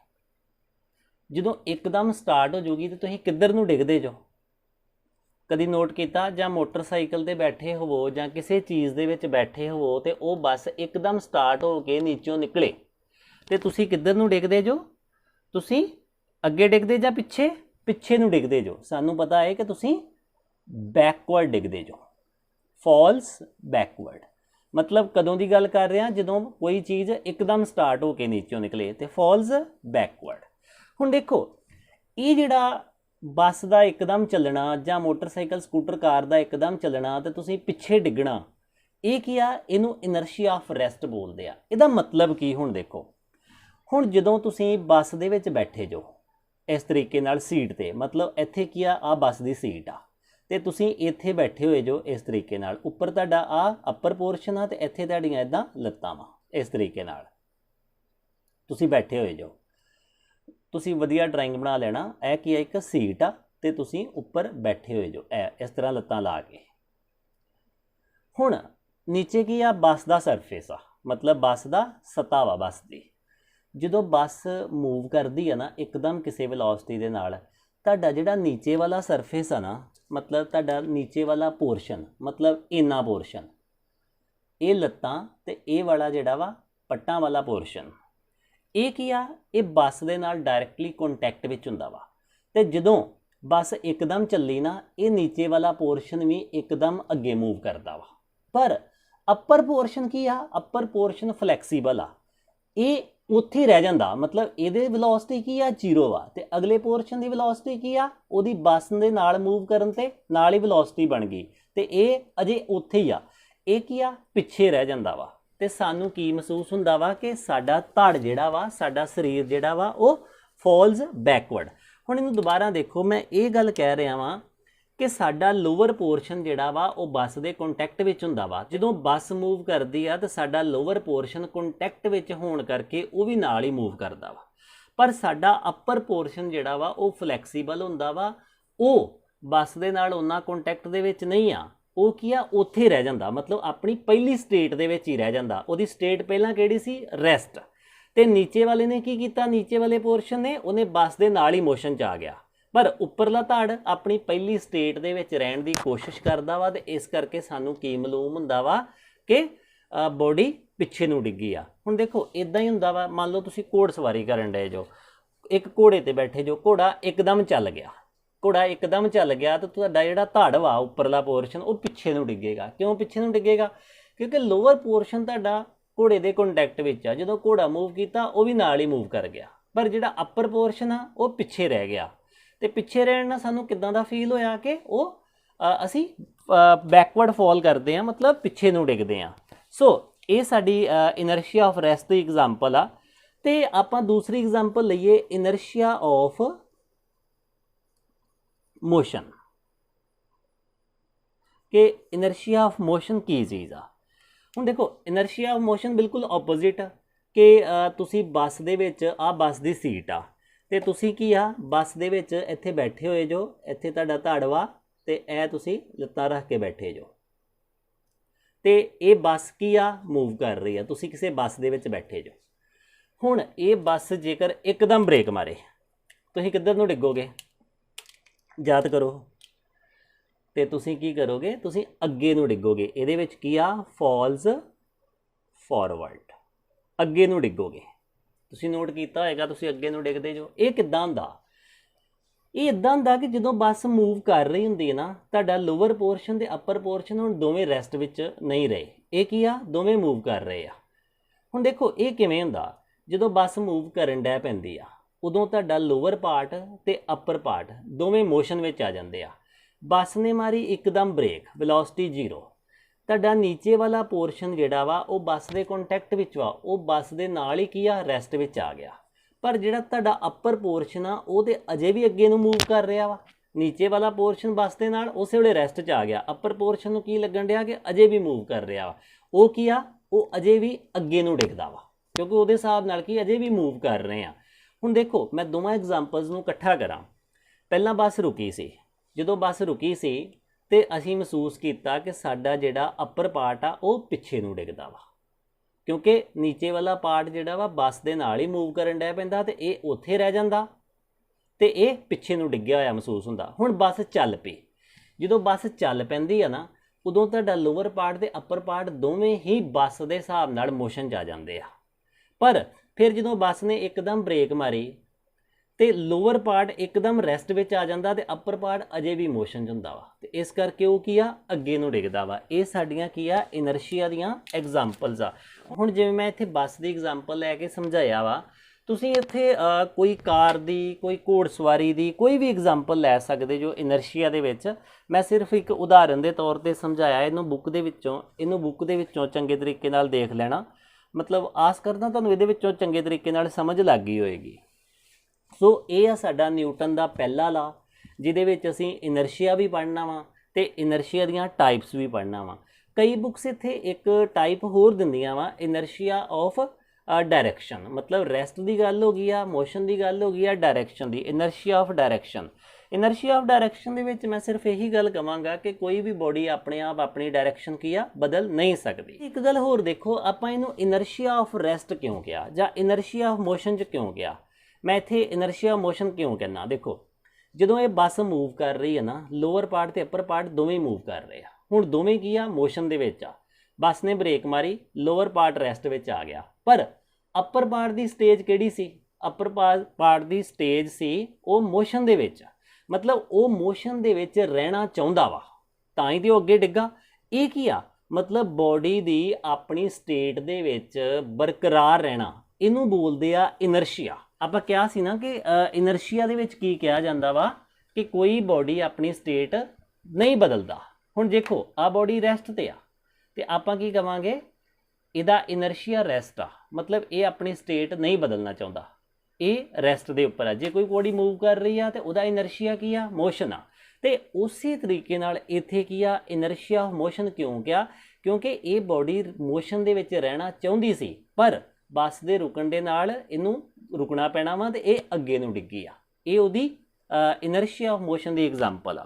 जदों एकदम स्टार्ट हो जाऊगी तो तुसीं किधर नूं डिगदे जो? कदी नोट किया? जां मोटरसाइकिल ते बैठे होवो जां किसी चीज़ दे विच बैठे होवो तो वो बस एकदम स्टार्ट हो के नीचों निकले तो तुसीं किधर नूं डिगदे जो? तुसीं अगे डिगदे जां पिछे? पिछे नूं डिगदे जो। सानूं पता है कि तुसीं बैकवर्ड डिगदे जो, फॉल्स बैकवर्ड। मतलब कदों की गल कर रहे हैं? जदों कोई चीज़ एकदम स्टार्ट हो के नीचों निकले तो फॉल्स बैकवर्ड। हुण देखो ये जिहड़ा बस का एकदम चलना जां मोटरसाइकिल स्कूटर कार का एकदम चलना तो तुसीं पिछे डिगना, ये की आ? इनू इनर्शिया ऑफ रेस्ट बोलते आ। इहदा मतलब की? हुण देखो हुण जदों तुसीं बस दे विच बैठे जो इस तरीके नाल सीट ते, मतलब इत्थे की आ बस की सीट आ, तो तुसीं इत्थे बैठे हुए जो इस तरीके नाल, उपर तुहाडा आ अपर पोर्शन आ ते इत्थे तुहाडीआं इदां लत्तां वा, इस तरीके नाल तुसीं बैठे हुए जो। तुसीं वधिया ड्राइंग बना लेना। यह की है? एक सीट आ ते तुसीं उपर बैठे हुए जो इस तरह लत्तां ला के। हुण नीचे की आ? बस का सरफेस आ, मतलब बस का सतह वा बस की। जदों बस मूव करती है ना एकदम किसी वेलोसिटी दे नाल, तुहाडा जिहड़ा नीचे वाला सरफेस है ना, मतलब तुहाडा नीचे वाला पोर्शन, मतलब इन्ना पोर्शन, ये लत्तां ते ये वाला जिहड़ा वा पट्टां वाला पोर्शन, ये की आ? ये बस दे नाल डायरैक्टली कॉन्टैक्ट विच हुंदा वा। ते जदों बस एकदम चली ना, ये नीचे वाला पोर्शन भी एकदम अगे मूव करता वा। पर अपर पोर्शन की आ? अपर पोर्शन फ्लैक्सीबल आ, ये ਉੱਥੇ ਹੀ ਰਹਿ ਜਾਂਦਾ, ਮਤਲਬ ਇਹਦੇ ਵੈਲੋਸਿਟੀ ਕੀ ਆ, 0 ਆ, ਤੇ ਅਗਲੇ ਪੋਰਸ਼ਨ ਦੀ ਵੈਲੋਸਿਟੀ ਕੀ ਆ, ਉਹਦੀ ਬੱਸ ਦੇ ਨਾਲ ਮੂਵ ਕਰਨ ਤੇ ਨਾਲ ਹੀ ਵੈਲੋਸਿਟੀ ਬਣ ਗਈ, ਤੇ ਇਹ ਅਜੇ ਉੱਥੇ ਹੀ ਆ, ਇਹ ਕੀ ਆ, ਪਿੱਛੇ ਰਹਿ ਜਾਂਦਾ ਵਾ। ਤੇ ਸਾਨੂੰ ਕੀ ਮਹਿਸੂਸ ਹੁੰਦਾ ਵਾ ਕਿ ਸਾਡਾ ਧੜ ਜਿਹੜਾ ਵਾ, ਸਾਡਾ ਸਰੀਰ ਜਿਹੜਾ ਵਾ ਉਹ ਫਾਲਸ ਬੈਕਵਰਡ। ਹੁਣ ਇਹਨੂੰ ਦੁਬਾਰਾ ਦੇਖੋ, ਮੈਂ ਇਹ ਗੱਲ ਕਹਿ ਰਿਹਾ ਵਾਂ ਕਿ ਸਾਡਾ ਲੋਅਰ ਪੋਰਸ਼ਨ ਜਿਹੜਾ ਵਾ ਉਹ ਬੱਸ ਦੇ ਕੰਟੈਕਟ ਵਿੱਚ ਹੁੰਦਾ ਵਾ। ਜਦੋਂ ਬੱਸ ਮੂਵ ਕਰਦੀ ਆ ਤਾਂ ਸਾਡਾ ਲੋਅਰ ਪੋਰਸ਼ਨ ਕੰਟੈਕਟ ਵਿੱਚ ਹੋਣ ਕਰਕੇ ਉਹ ਵੀ ਨਾਲ ਹੀ ਮੂਵ ਕਰਦਾ ਵਾ, ਪਰ ਸਾਡਾ ਅਪਰ ਪੋਰਸ਼ਨ ਜਿਹੜਾ ਵਾ ਉਹ ਫਲੈਕਸੀਬਲ ਹੁੰਦਾ ਵਾ, ਉਹ ਬੱਸ ਦੇ ਨਾਲ ਉਹਨਾਂ ਕੰਟੈਕਟ ਦੇ ਵਿੱਚ ਨਹੀਂ ਆ, ਉਹ ਕੀ ਆ, ਉੱਥੇ ਰਹਿ ਜਾਂਦਾ, ਮਤਲਬ ਆਪਣੀ ਪਹਿਲੀ ਸਟੇਟ ਦੇ ਵਿੱਚ ਹੀ ਰਹਿ ਜਾਂਦਾ। ਉਹਦੀ ਸਟੇਟ ਪਹਿਲਾਂ ਕਿਹੜੀ ਸੀ, ਰੈਸਟ। ਤੇ ਨੀਚੇ ਵਾਲੇ ਨੇ ਕੀ ਕੀਤਾ, ਨੀਚੇ ਵਾਲੇ ਪੋਰਸ਼ਨ ਨੇ ਉਹਨੇ ਬੱਸ ਦੇ ਨਾਲ ਹੀ ਮੋਸ਼ਨ 'ਚ ਆ ਗਿਆ, ਪਰ ਉੱਪਰਲਾ ਧੜ ਆਪਣੀ ਪਹਿਲੀ ਸਟੇਟ ਦੇ ਵਿੱਚ ਰਹਿਣ ਦੀ ਕੋਸ਼ਿਸ਼ ਕਰਦਾ ਵਾ, ਤੇ ਇਸ ਕਰਕੇ ਸਾਨੂੰ ਕੀ ਮਾਲੂਮ ਹੁੰਦਾ ਵਾ ਕਿ ਬੋਡੀ ਪਿੱਛੇ ਨੂੰ ਡਿੱਗੀ ਆ। ਹੁਣ ਦੇਖੋ ਇਦਾਂ ਹੀ ਹੁੰਦਾ ਵਾ, ਮੰਨ ਲਓ ਤੁਸੀਂ ਘੋੜ ਸਵਾਰੀ ਕਰਨ ਡਏ ਜੋ, ਇੱਕ ਘੋੜੇ ਤੇ ਬੈਠੇ ਜੋ, ਘੋੜਾ ਇੱਕਦਮ ਚੱਲ ਗਿਆ, ਘੋੜਾ ਇੱਕਦਮ ਚੱਲ ਗਿਆ ਤਾਂ ਤੁਹਾਡਾ ਜਿਹੜਾ ਧੜ ਵਾ ਉੱਪਰਲਾ ਪੋਰਸ਼ਨ ਉਹ ਪਿੱਛੇ ਨੂੰ ਡਿੱਗੇਗਾ। ਕਿਉਂ ਪਿੱਛੇ ਨੂੰ ਡਿੱਗੇਗਾ, ਕਿਉਂਕਿ ਲੋਅਰ ਪੋਰਸ਼ਨ ਤੁਹਾਡਾ ਘੋੜੇ ਦੇ ਕੰਟੈਕਟ ਵਿੱਚ ਆ, ਜਦੋਂ ਘੋੜਾ ਮੂਵ ਕੀਤਾ ਉਹ ਵੀ ਨਾਲ ਹੀ ਮੂਵ ਕਰ ਗਿਆ, ਪਰ ਜਿਹੜਾ ਅਪਰ ਪੋਰਸ਼ਨ ਆ ਉਹ ਪਿੱਛੇ ਰਹਿ ਗਿਆ। ਤੇ ਪਿੱਛੇ ਰਹਿਣ ਨਾਲ ਸਾਨੂੰ ਕਿੱਦਾਂ ਦਾ ਫੀਲ ਹੋਇਆ ਕਿ ਉਹ ਅਸੀਂ ਬੈਕਵਰਡ ਫਾਲ ਕਰਦੇ ਆ, ਮਤਲਬ ਪਿੱਛੇ ਨੂੰ ਡਿੱਗਦੇ ਆ। ਸੋ ਇਹ ਸਾਡੀ ਇਨਰਸ਼ੀਆ ਆਫ ਰੈਸਟ ਦੀ ਐਗਜ਼ਾਮਪਲ ਆ। ਤੇ ਆਪਾਂ ਦੂਸਰੀ ਐਗਜ਼ਾਮਪਲ ਲਈਏ, ਇਨਰਸ਼ੀਆ ਆਫ ਮੋਸ਼ਨ, ਕਿ ਇਨਰਸ਼ੀਆ ਆਫ ਮੋਸ਼ਨ ਕੀ ਚੀਜ਼ ਆ। ਹੁਣ ਦੇਖੋ ਇਨਰਸ਼ੀਆ ਆਫ ਮੋਸ਼ਨ ਬਿਲਕੁਲ ਆਪੋਜ਼ਿਟ ਆ, ਕਿ ਤੁਸੀਂ ਬੱਸ ਦੇ ਵਿੱਚ, ਆ ਬੱਸ ਦੀ ਸੀਟ ਆ, ਤੇ ਤੁਸੀਂ ਕੀ ਆ, ਬੱਸ ਦੇ ਵਿੱਚ ਇੱਥੇ ਬੈਠੇ ਹੋਏ ਜੋ, ਇੱਥੇ ਤੁਹਾਡਾ ਧੜ ਵਾ, ਤੇ ਇਹ ਤੁਸੀਂ ਲੱਤਾਂ ਰੱਖ ਕੇ ਬੈਠੇ ਜੋ, ਤੇ ਇਹ ਬੱਸ ਕੀ ਆ, ਮੂਵ ਕਰ ਰਹੀ ਆ, ਤੁਸੀਂ ਕਿਸੇ ਬੱਸ ਦੇ ਵਿੱਚ ਬੈਠੇ ਜੋ। ਹੁਣ ਇਹ ਬੱਸ ਜੇਕਰ ਇੱਕਦਮ ਬ੍ਰੇਕ ਮਾਰੇ, ਤੁਸੀਂ ਕਿੱਧਰ ਨੂੰ ਡਿੱਗੋਗੇ, ਯਾਦ ਕਰੋ, ਤੇ ਤੁਸੀਂ ਕੀ ਕਰੋਗੇ, ਤੁਸੀਂ ਅੱਗੇ ਨੂੰ ਡਿੱਗੋਗੇ। ਇਹਦੇ ਵਿੱਚ ਕੀ ਆ, ਫਾਲਸ ਫਾਰਵਰਡ, ਅੱਗੇ ਨੂੰ ਡਿੱਗੋਗੇ। ਤੁਸੀਂ ਨੋਟ ਕੀਤਾ ਹੋਏਗਾ, ਤੁਸੀਂ ਅੱਗੇ ਨੂੰ ਡਿੱਗਦੇ ਜੋ। ਇਹ ਕਿੱਦਾਂ ਹੁੰਦਾ, ਇਹ ਇਦਾਂ ਹੁੰਦਾ ਕਿ ਜਦੋਂ ਬੱਸ ਮੂਵ ਕਰ ਰਹੀ ਹੁੰਦੀ ਹੈ ਨਾ, ਤੁਹਾਡਾ ਲੋਅਰ ਪੋਰਸ਼ਨ ਤੇ ਅਪਰ ਪੋਰਸ਼ਨ ਹੁਣ ਦੋਵੇਂ ਰੈਸਟ ਵਿੱਚ ਨਹੀਂ ਰਹੇ, ਇਹ ਕੀ ਆ, ਦੋਵੇਂ ਮੂਵ ਕਰ ਰਹੇ ਆ। ਹੁਣ ਦੇਖੋ ਇਹ ਕਿਵੇਂ ਹੁੰਦਾ, ਜਦੋਂ ਬੱਸ ਮੂਵ ਕਰਨ ਡੈ ਪੈਂਦੀ ਆ, ਉਦੋਂ ਤੁਹਾਡਾ ਲੋਅਰ ਪਾਰਟ ਤੇ ਅਪਰ ਪਾਰਟ ਦੋਵੇਂ ਮੋਸ਼ਨ ਵਿੱਚ ਆ ਜਾਂਦੇ ਆ। ਬੱਸ ਨੇ ਮਾਰੀ ਇੱਕਦਮ ਬ੍ਰੇਕ, ਵੈਲੋਸਿਟੀ 0, ਤੁਹਾਡਾ ਨੀਚੇ ਵਾਲਾ ਪੋਰਸ਼ਨ ਜਿਹੜਾ ਵਾ ਉਹ ਬੱਸ ਦੇ ਕੰਟੈਕਟ ਵਿੱਚ ਵਾ, ਉਹ ਬੱਸ ਦੇ ਨਾਲ ਹੀ ਕੀ ਆ, ਰੈਸਟ ਵਿੱਚ ਆ ਗਿਆ। ਪਰ ਜਿਹੜਾ ਤੁਹਾਡਾ ਅਪਰ ਪੋਰਸ਼ਨ ਆ ਉਹ ਤੇ ਅਜੇ ਵੀ ਅੱਗੇ ਨੂੰ ਮੂਵ ਕਰ ਰਿਹਾ ਵਾ, ਨੀਚੇ ਵਾਲਾ ਪੋਰਸ਼ਨ ਬੱਸ ਦੇ ਨਾਲ ਉਸੇ ਵੇਲੇ ਰੈਸਟ 'ਚ ਆ ਗਿਆ, ਅਪਰ ਪੋਰਸ਼ਨ ਨੂੰ ਕੀ ਲੱਗਣ ਡਿਆ ਕਿ ਅਜੇ ਵੀ ਮੂਵ ਕਰ ਰਿਹਾ ਵਾ, ਉਹ ਕੀ ਆ, ਉਹ ਅਜੇ ਵੀ ਅੱਗੇ ਨੂੰ ਡਿੱਗਦਾ ਵਾ, ਕਿਉਂਕਿ ਉਹਦੇ ਹਿਸਾਬ ਨਾਲ ਕੀ ਅਜੇ ਵੀ ਮੂਵ ਕਰ ਰਹੇ ਆ। ਹੁਣ ਦੇਖੋ ਮੈਂ ਦੋਵਾਂ ਐਗਜ਼ਾਮਪਲਸ ਨੂੰ ਇਕੱਠਾ ਕਰਾਂ। ਪਹਿਲਾਂ ਬੱਸ ਰੁਕੀ ਸੀ, ਜਦੋਂ ਬੱਸ ਰੁਕੀ ਸੀ ਤੇ ਅਸੀਂ ਮਹਿਸੂਸ ਕੀਤਾ ਕਿ ਸਾਡਾ ਜਿਹੜਾ ਅਪਰ ਪਾਰਟ ਆ ਉਹ ਪਿੱਛੇ ਨੂੰ ਡਿੱਗਦਾ ਵਾ, ਕਿਉਂਕਿ ਨੀਚੇ ਵਾਲਾ ਪਾਰਟ ਜਿਹੜਾ ਵਾ ਬੱਸ ਦੇ ਨਾਲ ਹੀ ਮੂਵ ਕਰਨ ਡਿਆ ਪੈਂਦਾ, ਤੇ ਇਹ ਉੱਥੇ ਰਹਿ ਜਾਂਦਾ ਤੇ ਇਹ ਪਿੱਛੇ ਨੂੰ ਡਿੱਗਿਆ ਹੋਇਆ ਮਹਿਸੂਸ ਹੁੰਦਾ। ਹੁਣ ਬੱਸ ਚੱਲ ਪਈ, ਜਦੋਂ ਬੱਸ ਚੱਲ ਪੈਂਦੀ ਆ ਨਾ, ਉਦੋਂ ਤੁਹਾਡਾ ਲੋਅਰ ਪਾਰਟ ਤੇ ਅਪਰ ਪਾਰਟ ਦੋਵੇਂ ਹੀ ਬੱਸ ਦੇ ਹਿਸਾਬ ਨਾਲ ਮੋਸ਼ਨ 'ਚ ਆ ਜਾਂਦੇ ਆ। ਪਰ ਫਿਰ ਜਦੋਂ ਬੱਸ ਨੇ ਇੱਕਦਮ ਬ੍ਰੇਕ ਮਾਰੀ ਤੇ ਲੋਅਰ ਪਾਰਟ ਇੱਕਦਮ ਰੈਸਟ ਵਿੱਚ ਆ ਜਾਂਦਾ, ਤੇ ਅਪਰ ਪਾਰਟ ਅਜੇ ਵੀ ਮੋਸ਼ਨ 'ਚ ਹੁੰਦਾ ਵਾ, ਤੇ ਇਸ ਕਰਕੇ ਉਹ ਕੀ ਆ, ਅੱਗੇ ਨੂੰ ਡਿੱਗਦਾ ਵਾ। ਇਹ ਸਾਡੀਆਂ ਕੀ ਆ, ਇਨਰਸ਼ੀਆ ਦੀਆਂ ਐਗਜ਼ਾਮਪਲਸ ਆ। ਹੁਣ ਜਿਵੇਂ ਮੈਂ ਇੱਥੇ ਬੱਸ ਦੀ ਐਗਜ਼ਾਮਪਲ ਲੈ ਕੇ ਸਮਝਾਇਆ ਵਾ, ਤੁਸੀਂ ਇੱਥੇ ਕੋਈ ਕਾਰ ਦੀ, ਕੋਈ ਘੋੜ ਸਵਾਰੀ ਦੀ, ਕੋਈ ਵੀ ਐਗਜ਼ਾਮਪਲ ਲੈ ਸਕਦੇ ਜੋ ਇਨਰਸ਼ੀਆ ਦੇ ਵਿੱਚ। ਮੈਂ ਸਿਰਫ ਇੱਕ ਉਦਾਹਰਨ ਦੇ ਤੌਰ 'ਤੇ ਸਮਝਾਇਆ, ਇਹਨੂੰ ਬੁੱਕ ਦੇ ਵਿੱਚੋਂ ਚੰਗੇ ਤਰੀਕੇ ਨਾਲ ਦੇਖ ਲੈਣਾ, ਮਤਲਬ ਆਸ ਕਰਦਾ ਤੁਹਾਨੂੰ ਇਹਦੇ ਵਿੱਚੋਂ ਚੰਗੇ ਤਰੀਕੇ ਨਾਲ ਸਮਝ ਲੱਗ ਗਈ ਹੋਏਗੀ। ਸੋ ਇਹ ਆ ਸਾਡਾ ਨਿਊਟਨ ਦਾ ਪਹਿਲਾ ਲਾ, ਜਿਹਦੇ ਵਿੱਚ ਅਸੀਂ ਇਨਰਸ਼ੀਆ ਵੀ ਪੜ੍ਹਨਾ ਵਾ ਤੇ ਇਨਰਸ਼ੀਆ ਦੀਆਂ ਟਾਈਪਸ ਵੀ ਪੜ੍ਹਨਾ ਵਾ। ਕਈ ਬੁੱਕਸ ਇੱਥੇ ਇੱਕ ਟਾਈਪ ਹੋਰ ਦਿੰਦੀਆਂ ਵਾ, ਇਨਰਸ਼ੀਆ ਆਫ ਡਾਇਰੈਕਸ਼ਨ, ਮਤਲਬ ਰੈਸਟ ਦੀ ਗੱਲ ਹੋ ਗਈ ਆ, ਮੋਸ਼ਨ ਦੀ ਗੱਲ ਹੋ ਗਈ ਆ, direction the, ਇਨਰਸ਼ੀਆ of direction. ਇਨਰਸ਼ੀਆ of direction ਦੇ ਵਿੱਚ ਮੈਂ ਸਿਰਫ ਇਹੀ ਗੱਲ ਕਹਾਂਗਾ ਕਿ ਕੋਈ ਵੀ ਬੋਡੀ ਆਪਣੇ ਆਪ ਆਪਣੀ ਡਾਇਰੈਕਸ਼ਨ ਕੀ ਆ, ਬਦਲ ਨਹੀਂ ਸਕਦੀ। ਇੱਕ ਗੱਲ ਹੋਰ ਦੇਖੋ, ਆਪਾਂ ਇਹਨੂੰ ਇਨਰਸ਼ੀਆ ਆਫ ਰੈਸਟ ਕਿਉਂ ਕਿਹਾ ਜਾਂ ਇਨਰਸ਼ੀਆ ਆਫ ਮੋਸ਼ਨ 'ਚ ਕਿਉਂ ਕਿਹਾ। ਮੈਂ ਇੱਥੇ ਇਨਰਸ਼ੀਆ ਮੋਸ਼ਨ ਕਿਉਂ ਕਹਿੰਦਾ, ਦੇਖੋ ਜਦੋਂ ਇਹ ਬੱਸ ਮੂਵ ਕਰ ਰਹੀ ਹੈ ਨਾ, ਲੋਅਰ ਪਾਰਟ ਤੇ ਅਪਰ ਪਾਰਟ ਦੋਵੇਂ ਮੂਵ ਕਰ ਰਹੇ ਆ। ਹੁਣ ਦੋਵੇਂ ਕੀ ਆ, ਮੋਸ਼ਨ ਦੇ ਵਿੱਚ ਆ। ਬੱਸ ਨੇ ਬ੍ਰੇਕ ਮਾਰੀ, ਲੋਅਰ ਪਾਰਟ ਰੈਸਟ ਵਿੱਚ ਆ ਗਿਆ, ਪਰ ਅਪਰ ਪਾਰਟ ਦੀ ਸਟੇਜ ਕਿਹੜੀ ਸੀ, ਅਪਰ ਪਾਰਟ ਦੀ ਸਟੇਜ ਸੀ ਉਹ ਮੋਸ਼ਨ ਦੇ ਵਿੱਚ, ਮਤਲਬ ਉਹ ਮੋਸ਼ਨ ਦੇ ਵਿੱਚ ਰਹਿਣਾ ਚਾਹੁੰਦਾ ਵਾ, ਤਾਂ ਹੀ ਤੇ ਉਹ ਅੱਗੇ ਡਿੱਗਾ। ਇਹ ਕੀ ਆ, ਮਤਲਬ ਬੋਡੀ ਦੀ ਆਪਣੀ ਸਟੇਟ ਦੇ ਵਿੱਚ ਬਰਕਰਾਰ ਰਹਿਣਾ, ਇਹਨੂੰ ਬੋਲਦੇ ਆ ਇਨਰਸ਼ੀਆ। ਆਪਾਂ ਕਿਹਾ ਸੀ ਨਾ ਕਿ ਇਨਰਸ਼ੀਆ ਦੇ ਵਿੱਚ ਕੀ ਕਿਹਾ ਜਾਂਦਾ ਵਾ ਕਿ ਕੋਈ ਬੋਡੀ ਆਪਣੀ ਸਟੇਟ ਨਹੀਂ ਬਦਲਦਾ। ਹੁਣ ਦੇਖੋ ਆ ਬੋਡੀ ਰੈਸਟ ਤੇ ਆ ਤੇ ਆਪਾਂ ਕੀ ਕਵਾਂਗੇ, ਇਹਦਾ ਇਨਰਸ਼ੀਆ ਰੈਸਟ ਆ, ਮਤਲਬ ਇਹ ਆਪਣੀ ਸਟੇਟ ਨਹੀਂ ਬਦਲਣਾ ਚਾਹੁੰਦਾ, ਇਹ ਰੈਸਟ ਦੇ ਉੱਪਰ ਆ। ਜੇ ਕੋਈ ਬੋਡੀ ਮੂਵ ਕਰ ਰਹੀ ਆ ਤੇ ਉਹਦਾ ਇਨਰਸ਼ੀਆ ਕੀ ਆ, ਮੋਸ਼ਨ ਆ। ਤੇ ਉਸੇ ਤਰੀਕੇ ਨਾਲ ਇੱਥੇ ਕੀ ਆ, ਇਨਰਸ਼ੀਆ ਆਫ ਮੋਸ਼ਨ ਕਿਉਂ ਕਿਹਾ, ਕਿਉਂਕਿ ਇਹ ਬੋਡੀ ਮੋਸ਼ਨ ਦੇ ਵਿੱਚ ਰਹਿਣਾ ਚਾਹੁੰਦੀ ਸੀ, ਪਰ ਬੱਸ ਦੇ ਰੁਕਣ ਦੇ ਨਾਲ ਇਹਨੂੰ ਰੁਕਣਾ ਪੈਣਾ ਵਾ ਤੇ ਇਹ ਅੱਗੇ ਨੂੰ ਡਿੱਗੀ ਆ। ਇਹ ਉਹਦੀ ਇਨਰਸ਼ੀਆ ਆਫ ਮੋਸ਼ਨ ਦੀ ਐਗਜ਼ਾਮਪਲ ਆ।